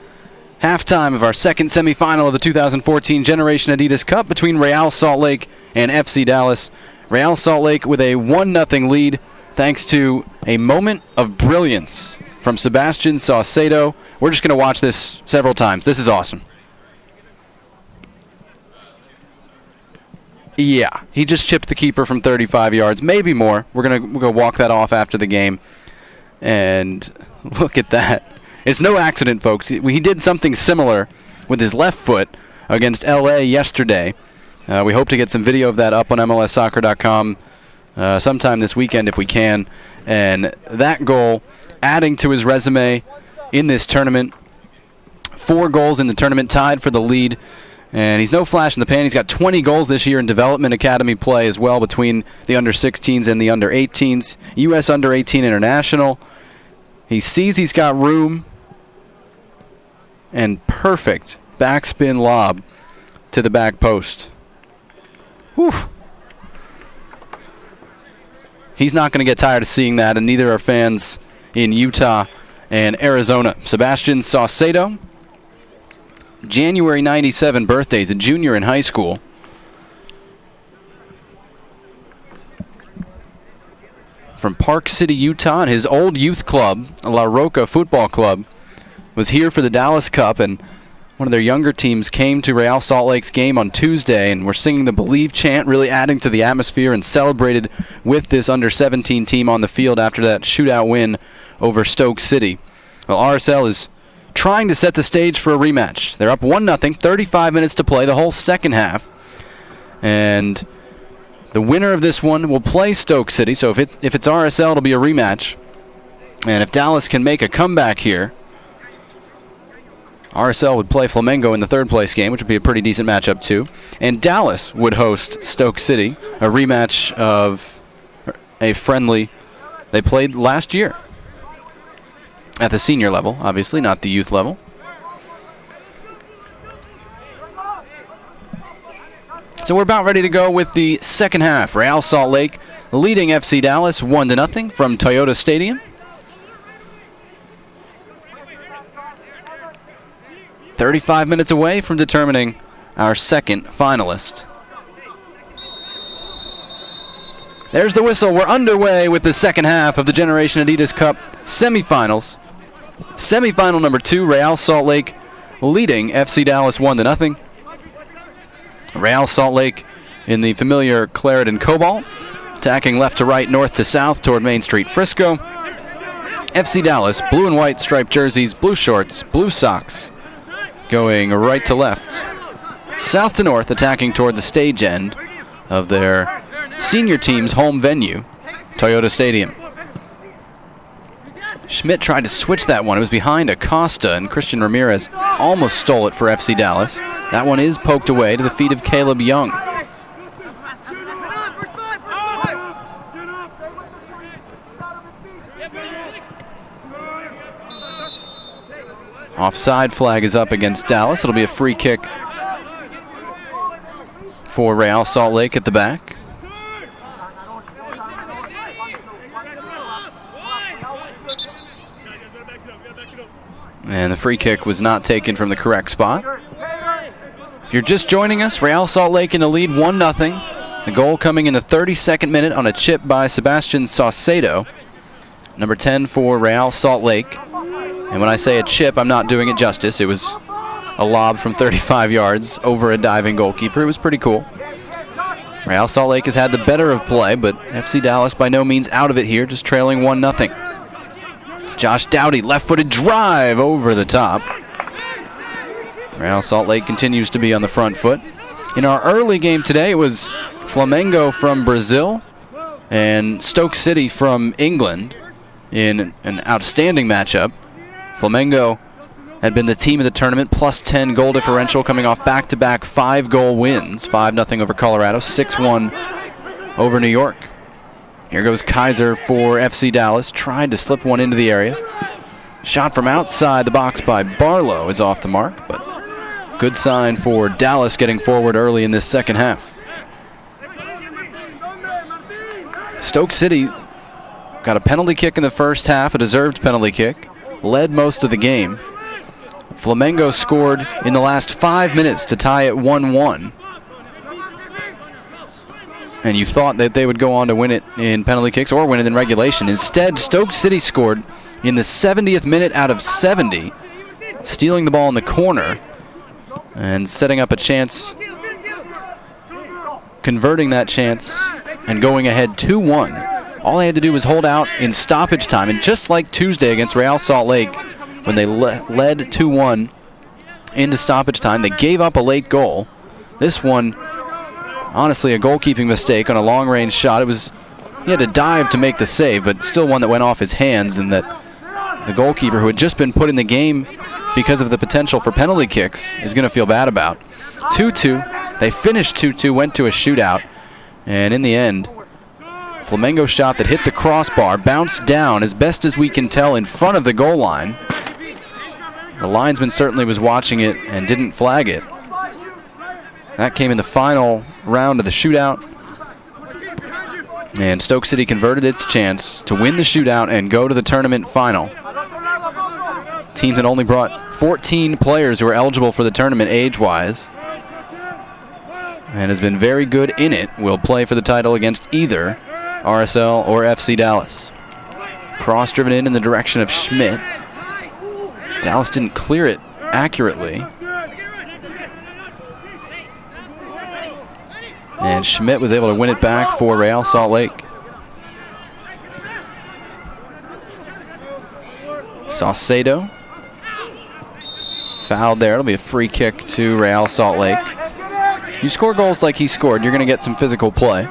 halftime of our second semifinal of the 2014 Generation Adidas Cup between Real Salt Lake and FC Dallas. Real Salt Lake with a 1-0 lead thanks to a moment of brilliance from Sebastian Saucedo. We're just going to watch this several times. This is awesome. Yeah, he just chipped the keeper from 35 yards, maybe more. We're gonna walk that off after the game. And look at that. It's no accident, folks. He did something similar with his left foot against LA yesterday. We hope to get some video of that up on MLSsoccer.com sometime this weekend if we can. And that goal, adding to his resume in this tournament. 4 goals in the tournament, tied for the lead. And he's no flash in the pan. He's got 20 goals this year in development academy play as well between the under-16s and the under-18s. U.S. under-18 international. He sees he's got room. And perfect backspin lob to the back post. Whew. He's not going to get tired of seeing that, and neither are fans in Utah and Arizona. Sebastian Saucedo, January 97 birthday, is a junior in high school. From Park City, Utah, and his old youth club, La Roca Football Club, was here for the Dallas Cup, and one of their younger teams came to Real Salt Lake's game on Tuesday and were singing the Believe chant, really adding to the atmosphere, and celebrated with this under-17 team on the field after that shootout win over Stoke City. Well, RSL is trying to set the stage for a rematch. They're up 1-0, 35 minutes to play, the whole second half. And the winner of this one will play Stoke City, so if it's RSL, it'll be a rematch. And if Dallas can make a comeback here, RSL would play Flamengo in the third-place game, which would be a pretty decent matchup, too. And Dallas would host Stoke City, a rematch of a friendly they played last year. At the senior level, obviously, not the youth level. So we're about ready to go with the second half. Real Salt Lake leading FC Dallas 1-0 from Toyota Stadium. 35 minutes away from determining our second finalist. There's the whistle. We're underway with the second half of the Generation Adidas Cup semifinals. Semifinal number 2, Real Salt Lake leading FC Dallas 1-0. Real Salt Lake in the familiar claret and cobalt, attacking left to right, north to south toward Main Street, Frisco. FC Dallas, blue and white striped jerseys, blue shorts, blue socks, going right to left, south to north, attacking toward the stage end of their senior team's home venue, Toyota Stadium. Schmidt tried to switch that one. It was behind Acosta, and Christian Ramirez almost stole it for FC Dallas. That one is poked away to the feet of Caleb Young. Offside flag is up against Dallas. It'll be a free kick for Real Salt Lake at the back. And the free kick was not taken from the correct spot. If you're just joining us, Real Salt Lake in the lead 1-0. The goal coming in the 32nd minute on a chip by Sebastian Saucedo, number 10 for Real Salt Lake. And when I say a chip, I'm not doing it justice. It was a lob from 35 yards over a diving goalkeeper. It was pretty cool. Real Salt Lake has had the better of play, but FC Dallas by no means out of it here, just trailing 1-0. Josh Dowdy, left-footed drive over the top. Real Salt Lake continues to be on the front foot. In our early game today, it was Flamengo from Brazil and Stoke City from England in an outstanding matchup. Flamengo had been the team of the tournament, plus 10 goal differential, coming off back-to-back 5-goal wins. 5-0 over Colorado, 6-1 over New York. Here goes Kaiser for FC Dallas. Tried to slip one into the area. Shot from outside the box by Barlow is off the mark, but good sign for Dallas getting forward early in this second half. Stoke City got a penalty kick in the first half, a deserved penalty kick. led most of the game. Flamengo scored in the last 5 minutes to tie it 1-1. And you thought that they would go on to win it in penalty kicks or win it in regulation. Instead, Stoke City scored in the 70th minute out of 70, stealing the ball in the corner and setting up a chance, converting that chance and going ahead 2-1. All they had to do was hold out in stoppage time, and just like Tuesday against Real Salt Lake, when they led 2-1 into stoppage time, they gave up a late goal. This one, honestly, a goalkeeping mistake on a long-range shot. He had to dive to make the save, but still one that went off his hands, and that the goalkeeper, who had just been put in the game because of the potential for penalty kicks, is going to feel bad about. 2-2. They finished 2-2, went to a shootout, and in the end, Flamengo shot that hit the crossbar, bounced down, as best as we can tell, in front of the goal line. The linesman certainly was watching it and didn't flag it. That came in the final round of the shootout. And Stoke City converted its chance to win the shootout and go to the tournament final. Team that only brought 14 players who are eligible for the tournament age-wise, and has been very good in it, will play for the title against either RSL or FC Dallas. Cross driven in the direction of Schmidt. Dallas didn't clear it accurately. And Schmidt was able to win it back for Real Salt Lake. Saucedo fouled there. It'll be a free kick to Real Salt Lake. You score goals like he scored, you're going to get some physical play.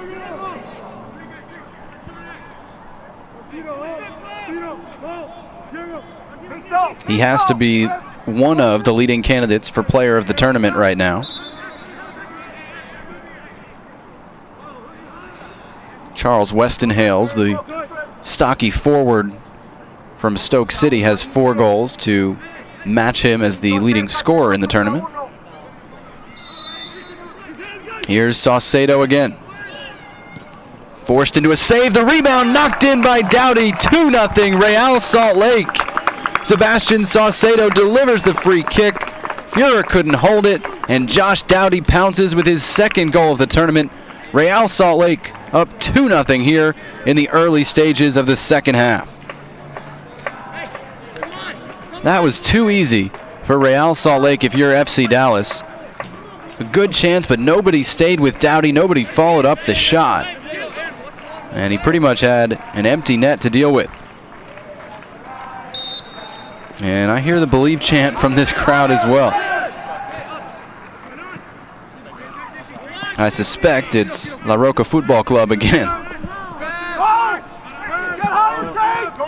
He has to be one of the leading candidates for player of the tournament right now. Charles Weston Hales, the stocky forward from Stoke City, has 4 goals to match him as the leading scorer in the tournament. Here's Saucedo again. Forced into a save. The rebound knocked in by Dowdy. 2-0 Real Salt Lake. Sebastian Saucedo delivers the free kick. Fuhrer couldn't hold it, and Josh Dowdy pounces with his second goal of the tournament. Real Salt Lake up 2-0 here in the early stages of the second half. That was too easy for Real Salt Lake if you're FC Dallas. A good chance, but nobody stayed with Dowdy. Nobody followed up the shot. And he pretty much had an empty net to deal with. And I hear the believe chant from this crowd as well. I suspect it's La Roca Football Club again.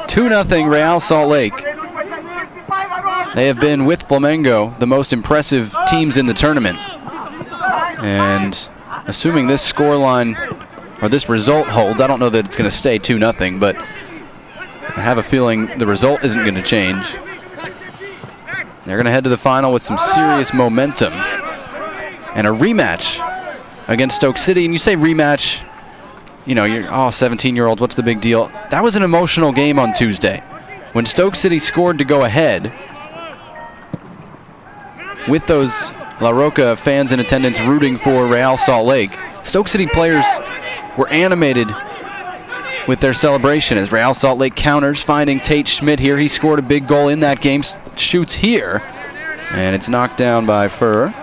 2-0 Real Salt Lake. They have been, with Flamengo, the most impressive teams in the tournament. And assuming this scoreline, or this result holds, I don't know that it's going to stay 2-0, but I have a feeling the result isn't going to change. They're going to head to the final with some serious momentum and a rematch against Stoke City. And you say rematch, you know, you're 17-year-olds, what's the big deal? That was an emotional game on Tuesday. When Stoke City scored to go ahead, with those La Roca fans in attendance rooting for Real Salt Lake, Stoke City players were animated with their celebration as Real Salt Lake counters, finding Tate Schmidt here. He scored a big goal in that game, shoots here, and it's knocked down by Fuhrer.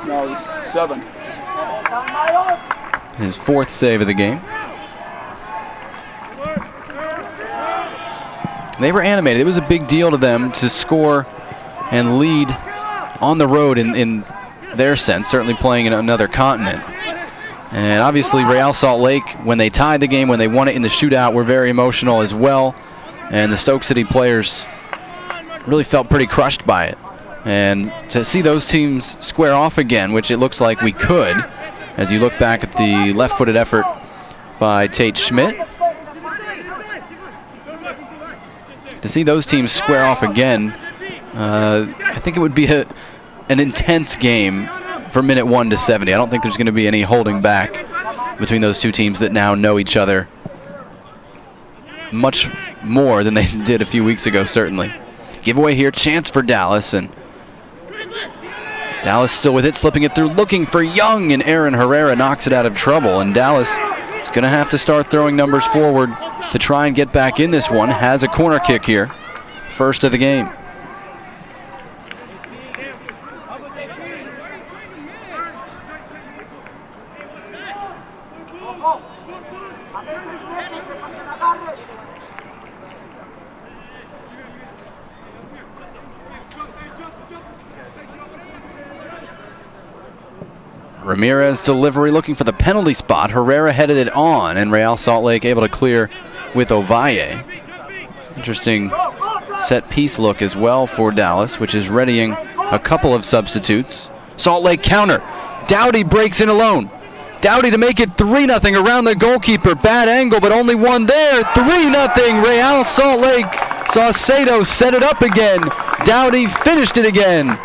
No, it's 7. His 4th save of the game. They were animated. It was a big deal to them to score and lead on the road in their sense, certainly playing in another continent. And obviously Real Salt Lake, when they tied the game, when they won it in the shootout, were very emotional as well. And the Stoke City players really felt pretty crushed by it. And to see those teams square off again, which it looks like we could, as you look back at the left-footed effort by Tate Schmidt. To see those teams square off again, I think it would be an intense game for minute 1 to 70. I don't think there's going to be any holding back between those two teams that now know each other much more than they did a few weeks ago, certainly. giveaway here, chance for Dallas, and Dallas still with it, slipping it through, looking for Young, and Aaron Herrera knocks it out of trouble, and Dallas is going to have to start throwing numbers forward to try and get back in this one. Has a corner kick here, first of the game. Ramirez delivery looking for the penalty spot. Herrera headed it on, and Real Salt Lake able to clear with Ovalle. Interesting set piece look as well for Dallas, which is readying a couple of substitutes. Salt Lake counter. Dowdy breaks in alone. Dowdy to make it 3-0 around the goalkeeper. Bad angle, but only one there. 3-0 Real Salt Lake. Saucedo set it up again. Dowdy finished it again.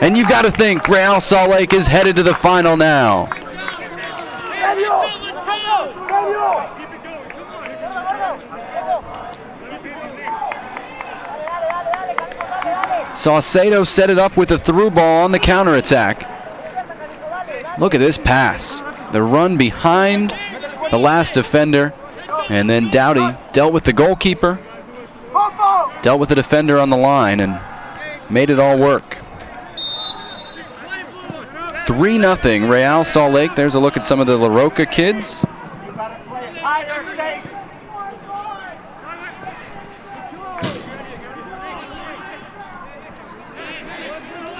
And you got to think Real Salt Lake is headed to the final now. Saucedo set it up with a through ball on the counterattack. Look at this pass. The run behind the last defender. And then Dowdy dealt with the goalkeeper, dealt with the defender on the line, and made it all work. 3-0 Real Salt Lake. There's a look at some of the La Roca kids.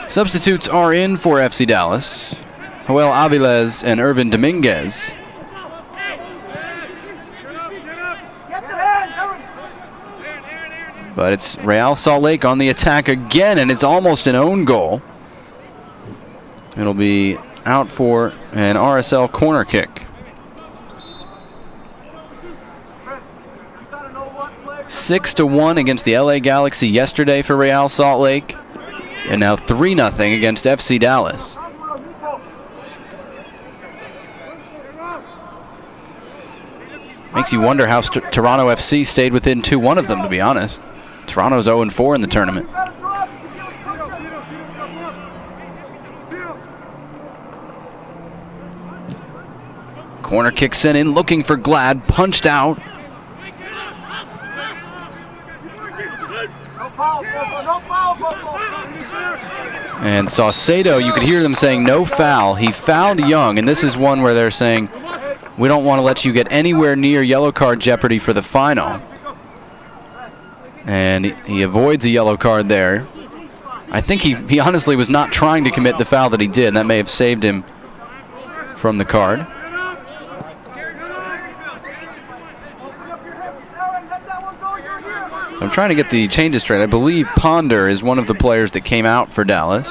Substitutes are in for FC Dallas. Joel Aviles and Irvin Dominguez. But it's Real Salt Lake on the attack again, and it's almost an own goal. It'll be out for an RSL corner kick. 6-1 against the LA Galaxy yesterday for Real Salt Lake, and now 3-0 against FC Dallas. Makes you wonder how Toronto FC stayed within 2-1 of them, to be honest. Toronto's 0-4 in the tournament. Corner kick sent in, looking for Glad, punched out. And Saucedo, you could hear them saying no foul. He fouled Young, and this is one where they're saying, we don't want to let you get anywhere near yellow card jeopardy for the final. And he avoids a yellow card there. I think he honestly was not trying to commit the foul that he did, and that may have saved him from the card. I'm trying to get the changes straight. I believe Ponder is one of the players that came out for Dallas.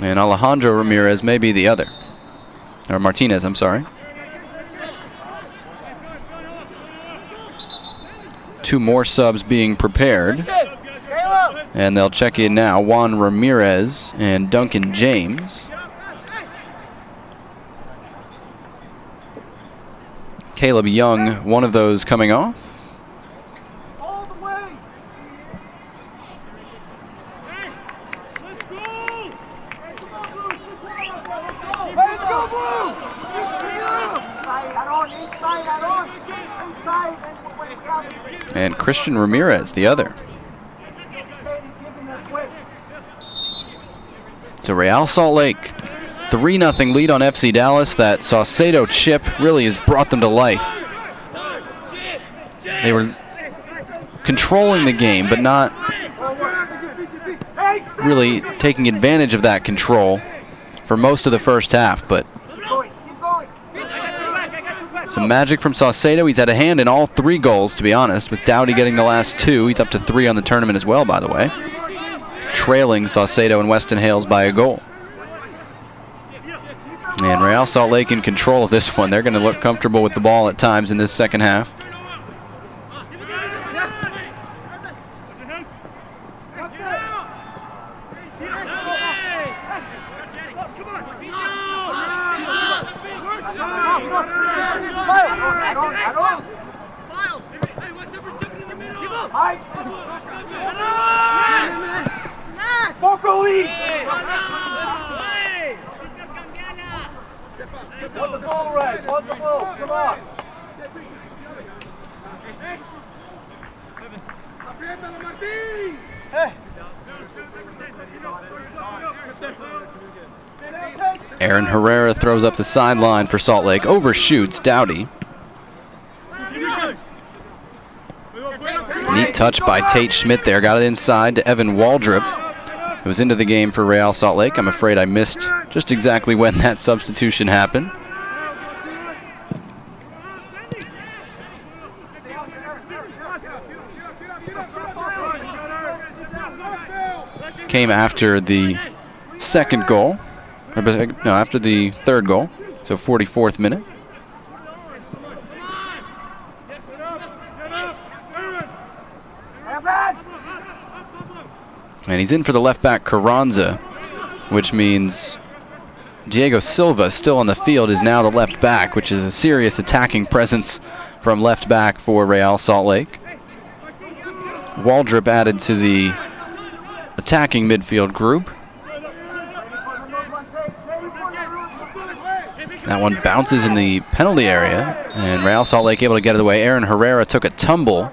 And Alejandro Ramirez may be the other. Or Martinez, I'm sorry. Two more subs being prepared. And they'll check in now. Juan Ramirez and Duncan James. Caleb Young, one of those coming off. All the way. Let's go, Blue! And Christian Ramirez, the other. To Real Salt Lake. 3-0 lead on FC Dallas. That Saucedo chip really has brought them to life. They were controlling the game, but not really taking advantage of that control for most of the first half. But some magic from Saucedo. He's had a hand in all 3 goals, to be honest, with Dowdy getting the last 2. He's up to 3 on the tournament as well, by the way. Trailing Saucedo and Weston Hales by a goal. And Real Salt Lake in control of this one. They're going to look comfortable with the ball at times in this second half. Aaron Herrera throws up the sideline for Salt Lake, overshoots Dowdy. Neat touch by Tate Schmidt there, got it inside to Evan Waldrop, who was into the game for Real Salt Lake. I'm afraid I missed just exactly when that substitution happened. Came after the second goal, no, after the third goal, so 44th minute. And he's in for the left back Carranza, which means Diego Silva, still on the field, is now the left back, which is a serious attacking presence from left back for Real Salt Lake. Waldrop added to the attacking midfield group. That one bounces in the penalty area, and Real Salt Lake able to get it away. Aaron Herrera took a tumble,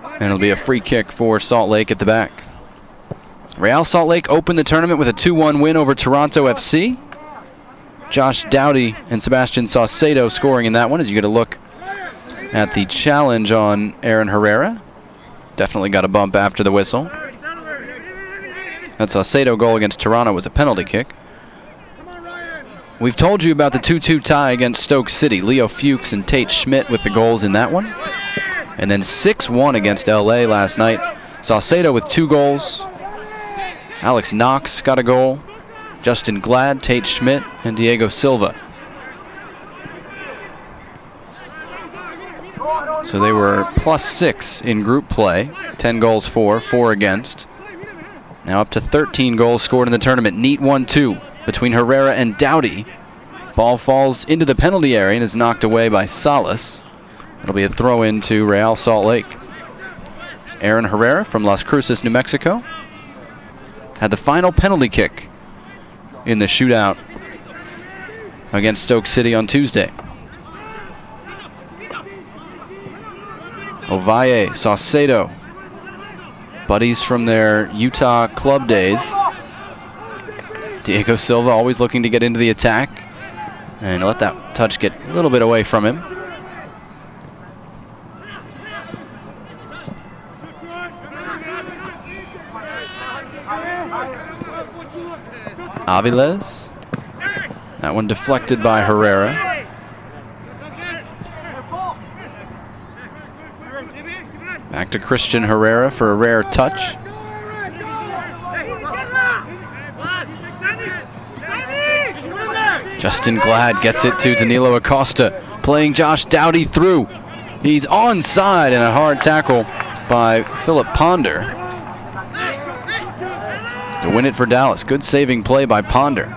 and it'll be a free kick for Salt Lake at the back. Real Salt Lake opened the tournament with a 2-1 win over Toronto FC. Josh Dowdy and Sebastian Saucedo scoring in that one, as you get a look at the challenge on Aaron Herrera. Definitely got a bump after the whistle. That Saucedo goal against Toronto was a penalty kick. We've told you about the 2-2 tie against Stoke City. Leo Fuchs and Tate Schmidt with the goals in that one. And then 6-1 against LA last night. Saucedo with 2 goals. Alex Knox got a goal. Justin Glad, Tate Schmidt, and Diego Silva. So they were +6 in group play. 10 goals for, 4 against. Now up to 13 goals scored in the tournament. Neat 1-2 between Herrera and Dowdy. Ball falls into the penalty area and is knocked away by Salas. It'll be a throw in to Real Salt Lake. Aaron Herrera from Las Cruces, New Mexico, had the final penalty kick in the shootout against Stoke City on Tuesday. Ovalle, Saucedo, buddies from their Utah club days. Diego Silva always looking to get into the attack, and let that touch get a little bit away from him. Aviles. That one deflected by Herrera. Back to Christian Herrera for a rare touch. Justin Glad gets it to Danilo Acosta, playing Josh Dowdy through. He's onside, and a hard tackle by Philip Ponder to win it for Dallas. Good saving play by Ponder.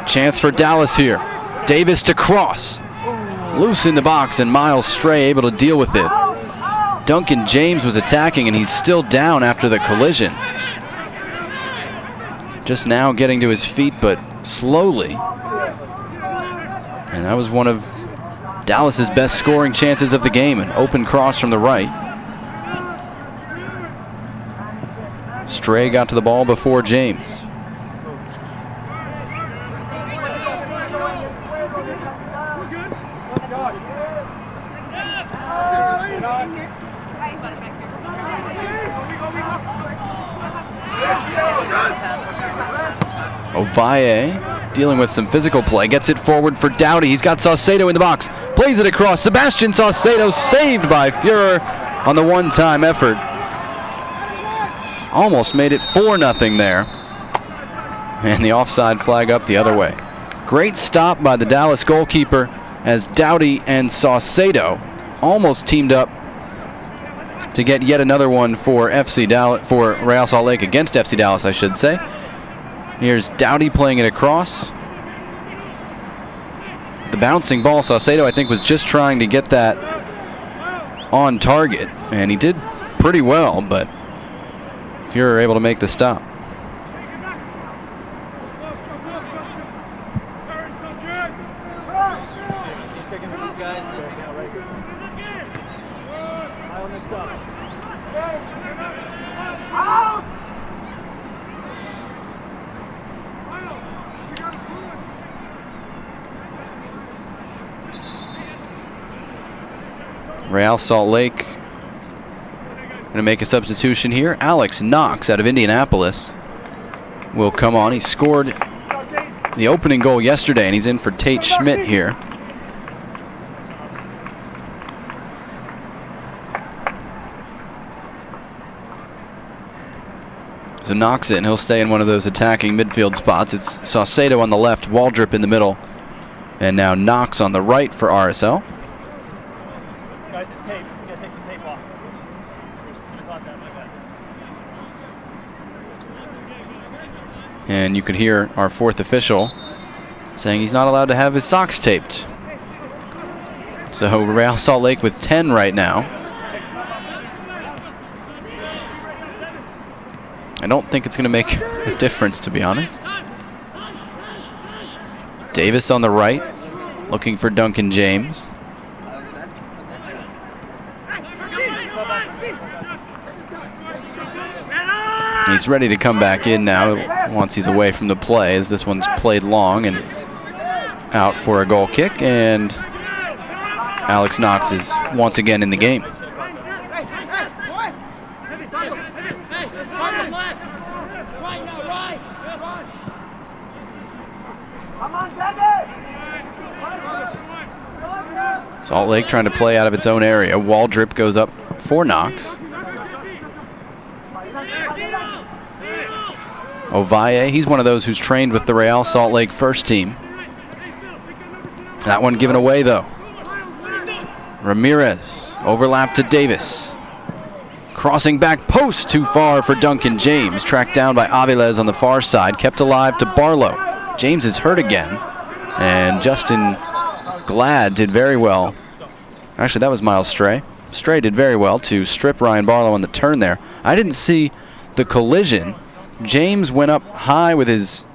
Chance for Dallas here. Davis to cross. Loose in the box, and Miles Stray able to deal with it. Duncan James was attacking, and he's still down after the collision. Just now getting to his feet, but slowly. And that was one of Dallas's best scoring chances of the game, an open cross from the right. Stray got to the ball before James. Ovalle dealing with some physical play, gets it forward for Dowdy. He's got Saucedo in the box, plays it across. Sebastian Saucedo saved by Fuhrer on the one-time effort. Almost made it 4-0 there. And the offside flag up the other way. Great stop by the Dallas goalkeeper as Dowdy and Saucedo almost teamed up to get yet another one for FC Dallas, for Real Salt Lake against FC Dallas, I should say. Here's Dowdy playing it across. the bouncing ball. Saucedo, I think, was just trying to get that on target, and he did pretty well, but Fuhrer able to make the stop. Real Salt Lake going to make a substitution here. Alex Knox out of Indianapolis will come on. He scored the opening goal yesterday, and he's in for Tate Schmidt here. So Knox in. He'll stay in one of those attacking midfield spots. It's Saucedo on the left, Waldrop in the middle, and now Knox on the right for RSL. Guys, it's tape. He's got to take the tape off. And you can hear our fourth official saying he's not allowed to have his socks taped. So Real Salt Lake with 10 right now. I don't think it's going to make a difference, to be honest. Davis on the right, looking for Duncan James. He's ready to come back in now once he's away from the play, as this one's played long and out for a goal kick, and Alex Knox is once again in the game. Salt Lake trying to play out of its own area. Waldrop goes up for Knox. Ovalle, he's one of those who's trained with the Real Salt Lake first team. That one given away, though. Ramirez, overlap to Davis. Crossing back post, too far for Duncan James. Tracked down by Aviles on the far side, kept alive to Barlow. James is hurt again, and Justin Glad did very well. Actually, that was Miles Stray. Stray did very well to strip Ryan Barlow on the turn there. I didn't see the collision. James went up high with his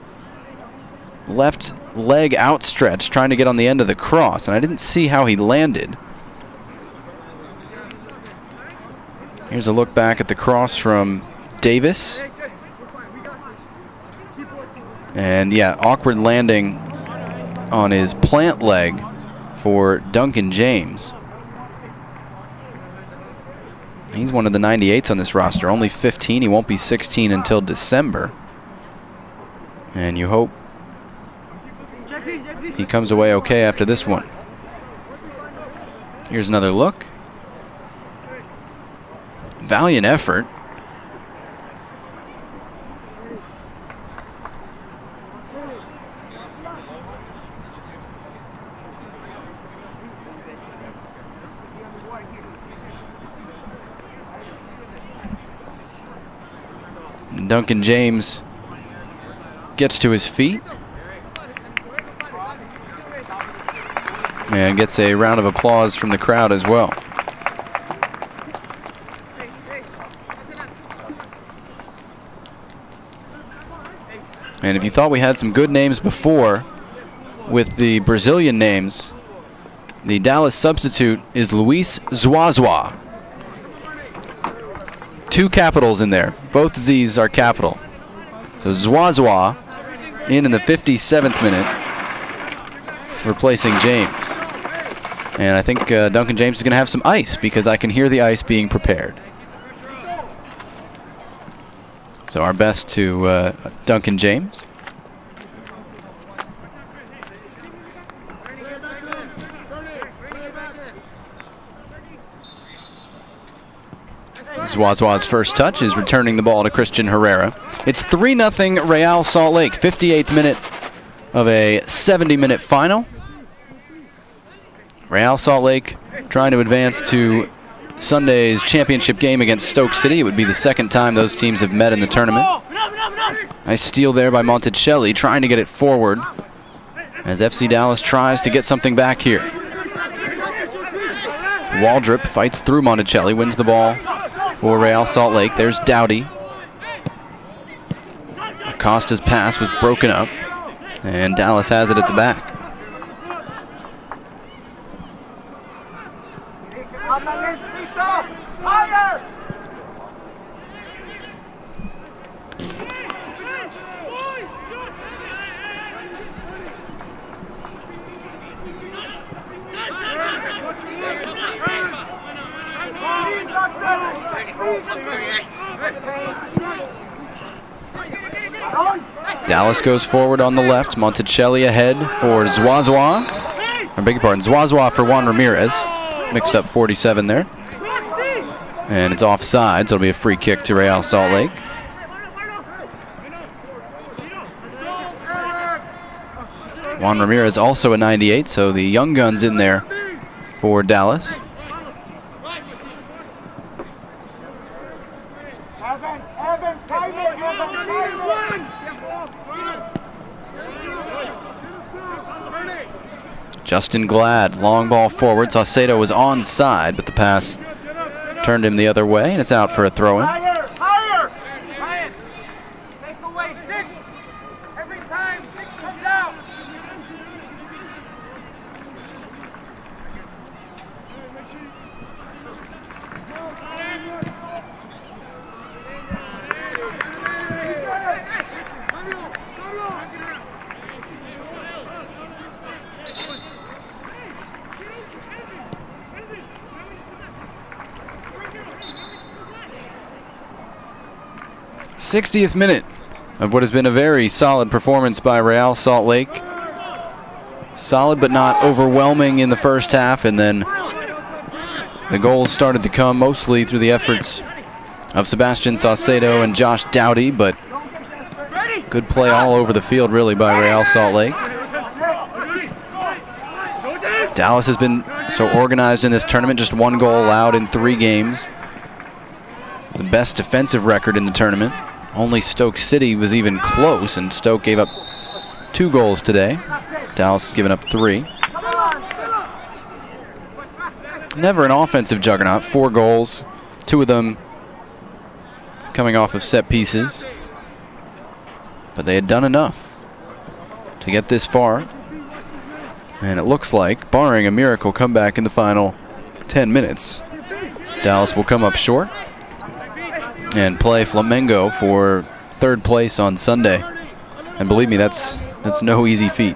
left leg outstretched, trying to get on the end of the cross, and I didn't see how he landed. Here's a look back at the cross from Davis. And yeah, awkward landing on his plant leg for Duncan James. He's one of the 98s on this roster, only 15. He won't be 16 until December. And you hope he comes away okay after this one. Here's another look. Valiant effort. Duncan James gets to his feet and gets a round of applause from the crowd as well. And if you thought we had some good names before with the Brazilian names, the Dallas substitute is Luis Zuazua. Two capitals in there. Both Z's are capital. So Zuazua in the 57th minute, replacing James. And I think Duncan James is going to have some ice, because I can hear the ice being prepared. So our best to Duncan James. Zuazua's first touch is returning the ball to Christian Herrera. It's 3-0 Real Salt Lake, 58th minute of a 70-minute final. Real Salt Lake trying to advance to Sunday's championship game against Stoke City. It would be the second time those teams have met in the tournament. Nice steal there by Monticelli, trying to get it forward. as FC Dallas tries to get something back here. Waldrop fights through Monticelli, wins the ball for Real Salt Lake. There's Dowdy. Acosta's pass was broken up, and Dallas has it at the back. Dallas goes forward on the left. Monticelli ahead for Zuazua. I beg your pardon, Zuazua for Juan Ramirez. Mixed up 47 there. And it's offside, so it'll be a free kick to Real Salt Lake. Juan Ramirez also a 98, so the young guns in there for Dallas. Justin Glad, long ball forward. Saucedo was onside, but the pass turned him the other way, and it's out for a throw-in. Take away 6. Every time 6 comes out. '60th minute of what has been a very solid performance by Real Salt Lake. Solid but not overwhelming in the first half, and then the goals started to come mostly through the efforts of Sebastian Saucedo and Josh Dowdy, but good play all over the field really by Real Salt Lake. Dallas has been so organized in this tournament, just 1 goal allowed in 3 games. The best defensive record in the tournament. Only Stoke City was even close, and Stoke gave up 2 goals today. Dallas has given up 3. Never an offensive juggernaut. 4 goals, 2 of them coming off of set pieces. But they had done enough to get this far. And it looks like, barring a miracle comeback in the final 10 minutes, Dallas will come up short and play Flamengo for 3rd place on Sunday. And believe me, that's no easy feat.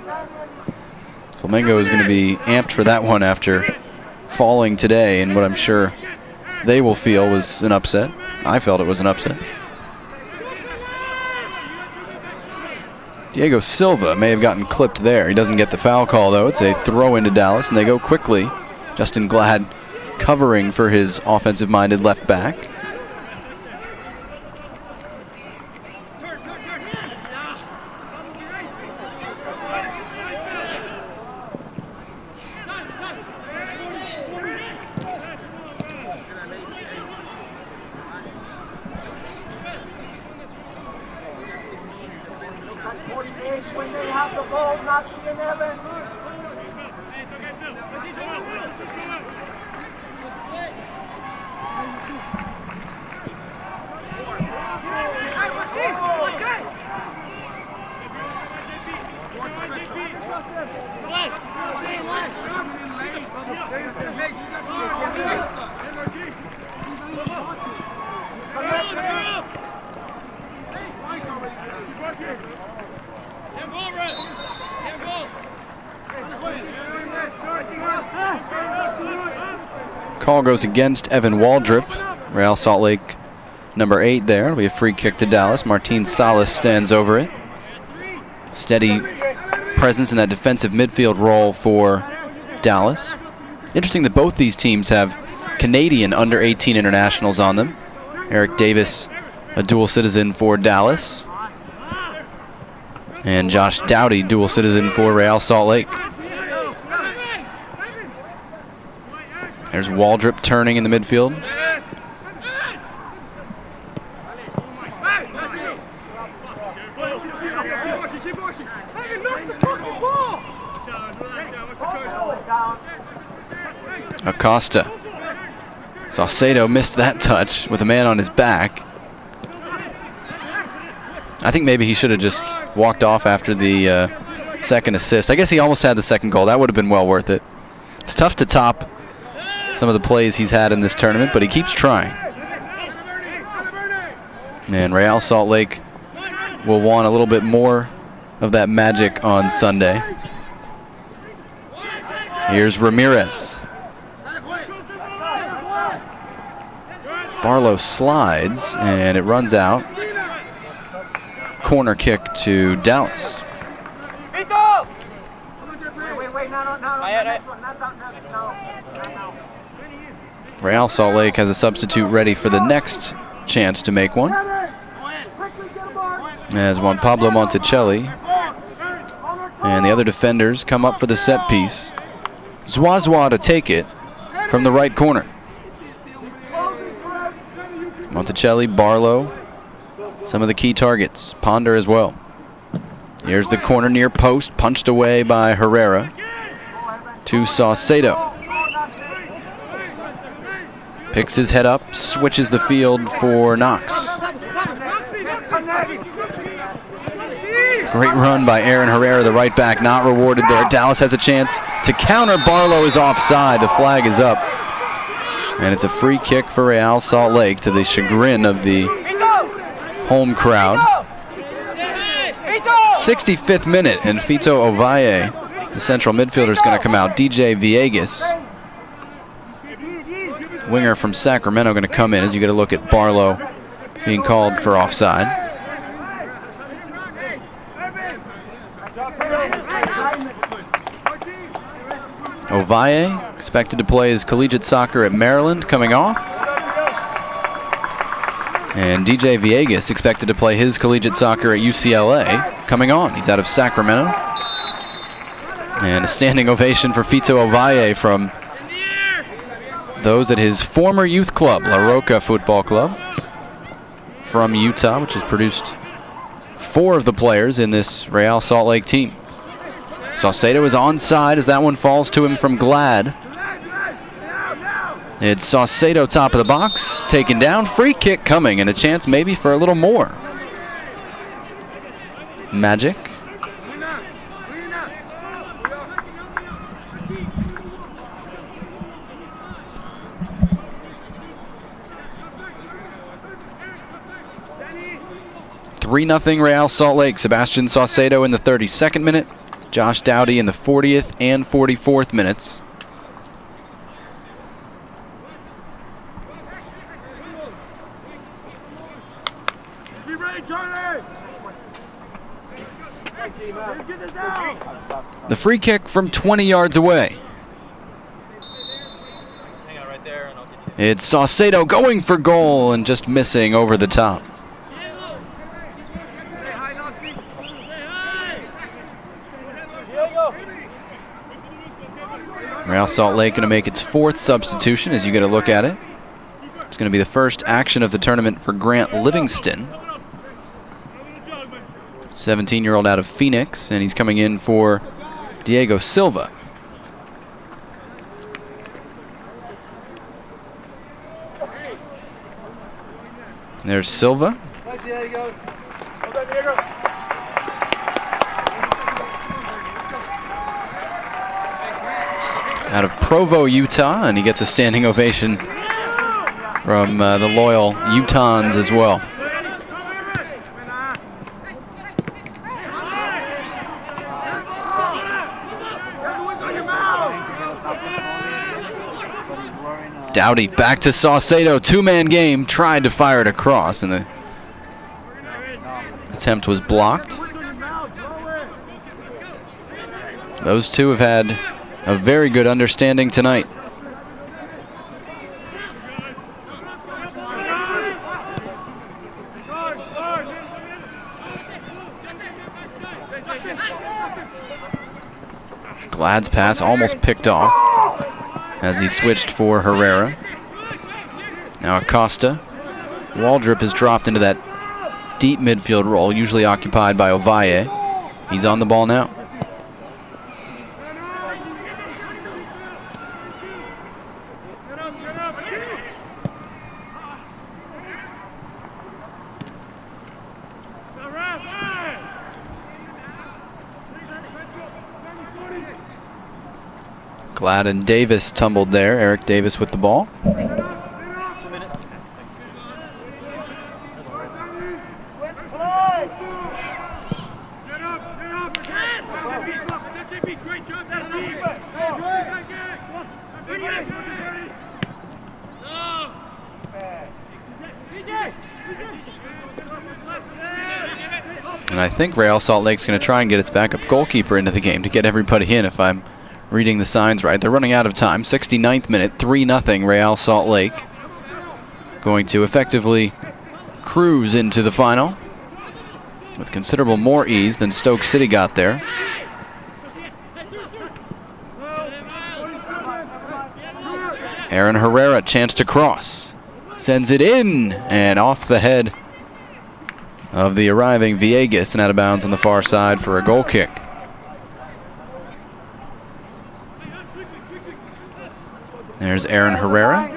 Flamengo is going to be amped for that one after falling today in what I'm sure they will feel was an upset. I felt it was an upset. Diego Silva may have gotten clipped there. He doesn't get the foul call, though. It's a throw into Dallas, and they go quickly. Justin Glad covering for his offensive-minded left back. When they have the ball, not seeing Evan. Call goes against Evan Waldrop. Real Salt Lake, number 8 there. It'll be a free kick to Dallas. Martin Salas stands over it. Steady presence in that defensive midfield role for Dallas. Interesting that both these teams have Canadian under-18 internationals on them. Eric Davis, a dual citizen for Dallas. And Josh Dowdy, dual citizen for Real Salt Lake. There's Waldrop turning in the midfield. Acosta. Saucedo missed that touch with a man on his back. I think maybe he should have just walked off after the second assist. I guess he almost had the second goal. That would have been well worth it. It's tough to top some of the plays he's had in this tournament, but he keeps trying. And Real Salt Lake will want a little bit more of that magic on Sunday. Here's Ramirez. Barlow slides, and it runs out. Corner kick to Dallas. Real Salt Lake has a substitute ready for the next chance to make one. As Juan Pablo Monticelli and the other defenders come up for the set piece. Zwazwa to take it from the right corner. Monticelli, Barlow, some of the key targets. Ponder as well. Here's the corner near post, punched away by Herrera to Saucedo. Picks his head up, switches the field for Knox. Great run by Aaron Herrera, the right back, not rewarded there. Dallas has a chance to counter. Barlow is offside. The flag is up. And it's a free kick for Real Salt Lake to the chagrin of the home crowd. 65th minute, and Fito Ovalle, the central midfielder, is going to come out. DJ Villegas, winger from Sacramento, going to come in as you get a look at Barlow being called for offside. Ovalle, expected to play his collegiate soccer at Maryland, coming off. And DJ Villegas, expected to play his collegiate soccer at UCLA, coming on. He's out of Sacramento. And a standing ovation for Fito Ovalle from those at his former youth club, La Roca Football Club, from Utah, which has produced 4 of the players in this Real Salt Lake team. Saucedo is onside as that one falls to him from Glad. It's Saucedo top of the box, taken down, free kick coming, and a chance maybe for a little more. Magic. (3-0) Real Salt Lake. Sebastian Saucedo in the 32nd minute. Josh Dowdy in the 40th and 44th minutes. The free kick from 20 yards away. It's Saucedo going for goal and just missing over the top. Real Salt Lake going to make its 4th substitution as you get a look at it. It's going to be the first action of the tournament for Grant Livingston. 17-year-old out of Phoenix, and he's coming in for Diego Silva. And there's Silva. Out of Provo, Utah, and he gets a standing ovation from the loyal Utahns as well. Dowdy back to Saucedo, 2-man game, tried to fire it across, and the attempt was blocked. Those two have had a very good understanding tonight. Glad's pass almost picked off as he switched for Herrera. Now Acosta. Waldrop has dropped into that deep midfield role, usually occupied by Ovalle. He's on the ball now. Glad and Davis tumbled there. Eric Davis with the ball. And I think Real Salt Lake's going to try and get its backup goalkeeper into the game to get everybody in, if I'm reading the signs right. They're running out of time. 69th minute, 3-0 Real Salt Lake. Going to effectively cruise into the final with considerable more ease than Stoke City got there. Aaron Herrera, chance to cross. Sends it in and off the head of the arriving Villegas and out of bounds on the far side for a goal kick. There's Aaron Herrera.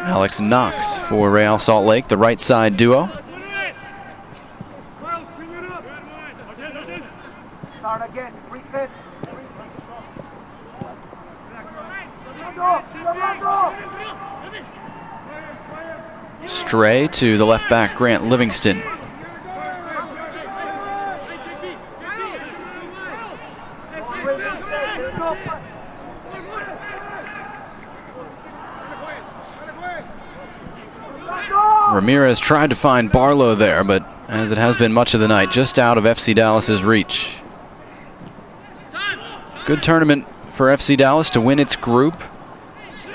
Alex Knox for Real Salt Lake, the right side duo. Start again. Reset. Stray to the left back, Grant Livingston. Ramirez tried to find Barlow there, but as it has been much of the night, just out of FC Dallas's reach. Good tournament for FC Dallas to win its group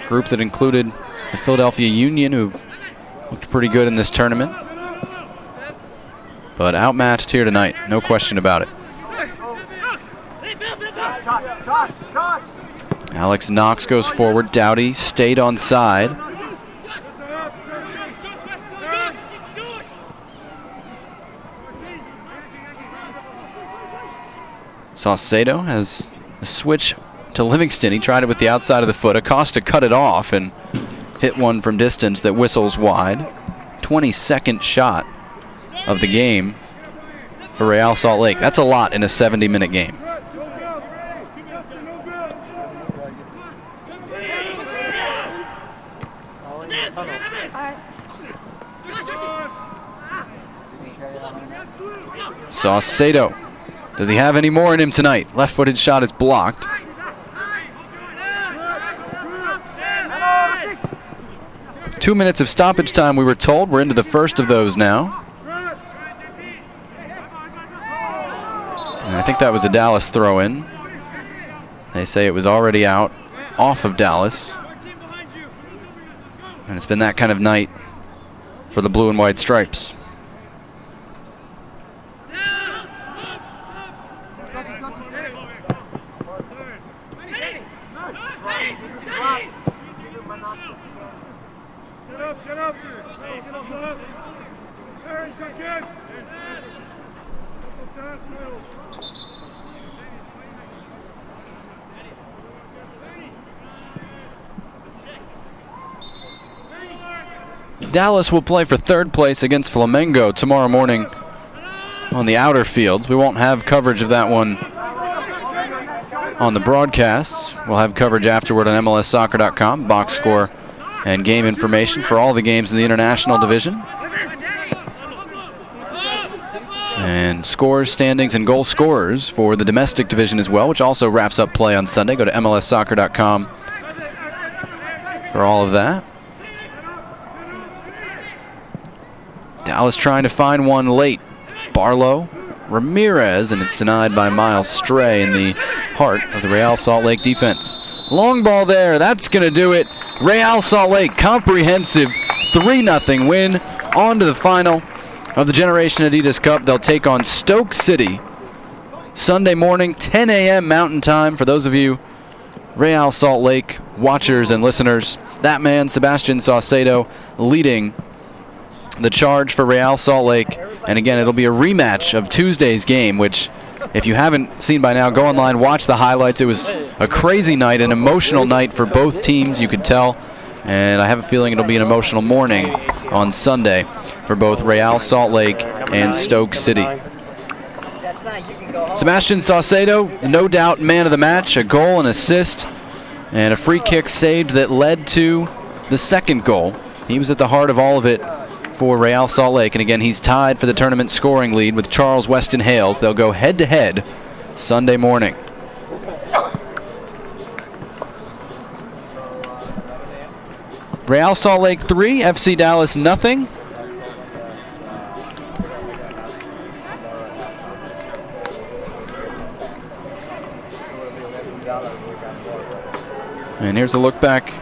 that included the Philadelphia Union, who've looked pretty good in this tournament. But outmatched here tonight, no question about it. Alex Knox goes forward. Dowdy stayed on side. Saucedo has a switch to Livingston. He tried it with the outside of the foot. Acosta cut it off and hit one from distance that whistles wide. 22nd shot of the game for Real Salt Lake. That's a lot in a 70-minute game. Saucedo. Does he have any more in him tonight? Left-footed shot is blocked. Two minutes of stoppage time, we were told. We're into the first of those now. And I think that was a Dallas throw-in. They say it was already out off of Dallas. And it's been that kind of night for the blue and white stripes. Dallas will play for third place against Flamengo tomorrow morning on the outer fields. We won't have coverage of that one on the broadcasts. We'll have coverage afterward on MLSsoccer.com, box score and game information for all the games in the international division. And scores, standings, and goal scorers for the domestic division as well, which also wraps up play on Sunday. Go to MLSsoccer.com for all of that. Dallas trying to find one late. Barlow, Ramirez, and it's denied by Miles Stray in the heart of the Real Salt Lake defense. Long ball there. That's going to do it. Real Salt Lake, comprehensive 3-0 win. On to the final of the Generation Adidas Cup. They'll take on Stoke City Sunday morning, 10 a.m. Mountain Time. For those of you Real Salt Lake watchers and listeners, that man, Sebastian Saucedo, leading the charge for Real Salt Lake. And again, it'll be a rematch of Tuesday's game, which, if you haven't seen by now, go online, watch the highlights. It was a crazy night, an emotional night for both teams, you could tell. And I have a feeling it'll be an emotional morning on Sunday for both Real Salt Lake and Stoke City. That's nice. You can go home. Sebastian Saucedo, no doubt man of the match, a goal, an assist, and a free kick saved that led to the second goal. He was at the heart of all of it for Real Salt Lake, and again, he's tied for the tournament scoring lead with Charles Weston Hales. They'll go head-to-head Sunday morning. Real Salt Lake 3, FC Dallas nothing. And here's a look back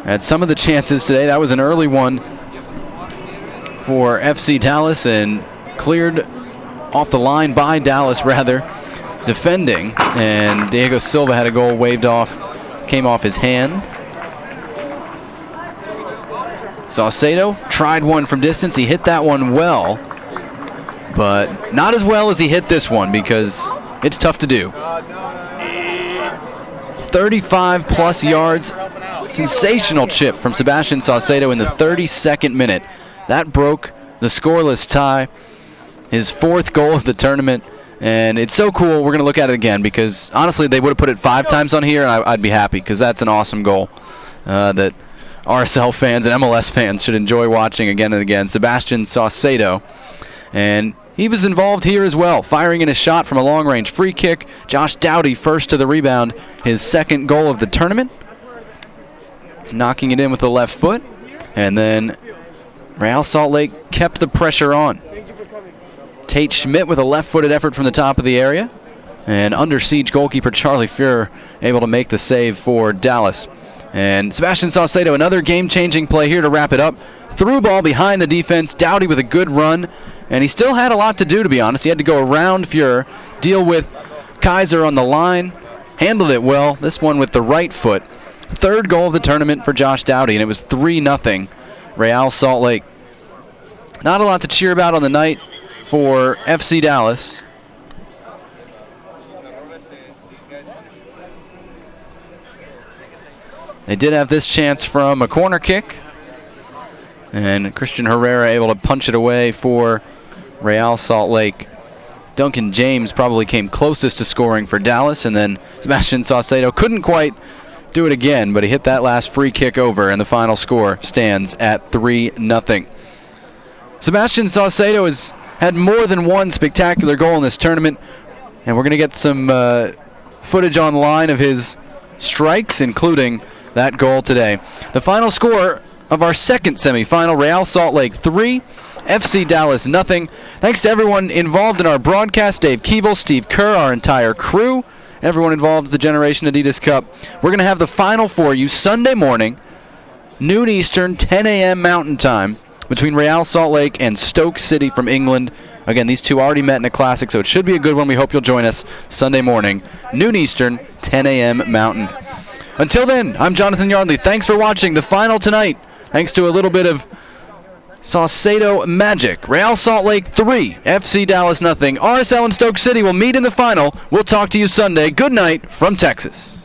at some of the chances today. That was an early one for FC Dallas and cleared off the line by Dallas, rather, defending. And Diego Silva had a goal waved off, came off his hand. Saucedo tried one from distance. He hit that one well, but not as well as he hit this one because it's tough to do. 35-plus yards. Sensational chip from Sebastian Saucedo in the 32nd minute. That broke the scoreless tie, his 4th goal of the tournament. And it's so cool. We're going to look at it again because, honestly, they would have put it 5 times on here, and I'd be happy because that's an awesome goal that RSL fans and MLS fans should enjoy watching again and again. Sebastian Saucedo. And he was involved here as well, firing in a shot from a long-range free kick. Josh Doughty first to the rebound, his 2nd goal of the tournament. Knocking it in with the left foot. And then Real Salt Lake kept the pressure on. Tate Schmidt with a left-footed effort from the top of the area. And under siege goalkeeper Charlie Fuhrer able to make the save for Dallas. And Sebastian Saucedo, another game-changing play here to wrap it up. Through ball behind the defense. Doughty with a good run. And he still had a lot to do, to be honest. He had to go around Fuhrer, deal with Kaiser on the line. Handled it well. This one with the right foot. 3rd goal of the tournament for Josh Doughty, and it was 3-0 Real Salt Lake. Not a lot to cheer about on the night for FC Dallas. They did have this chance from a corner kick, and Christian Herrera able to punch it away for Real Salt Lake. Duncan James probably came closest to scoring for Dallas, and then Sebastian Saucedo couldn't quite do it again, but he hit that last free kick over, and the final score stands at 3-0. Sebastian Saucedo has had more than one spectacular goal in this tournament, and we're going to get some footage online of his strikes, including that goal today. The final score of our 2nd semifinal, Real Salt Lake 3, FC Dallas nothing. Thanks to everyone involved in our broadcast, Dave Keeble, Steve Kerr, our entire crew, everyone involved with the Generation Adidas Cup. We're going to have the final for you Sunday morning, noon Eastern, 10 a.m. Mountain Time, between Real Salt Lake and Stoke City from England. Again, these two already met in a classic, so it should be a good one. We hope you'll join us Sunday morning, noon Eastern, 10 a.m. Mountain. Until then, I'm Jonathan Yardley. Thanks for watching the final tonight. Thanks to a little bit of Saucedo magic. Real Salt Lake 3, FC Dallas nothing. RSL and Stoke City will meet in the final. We'll talk to you Sunday. Good night from Texas.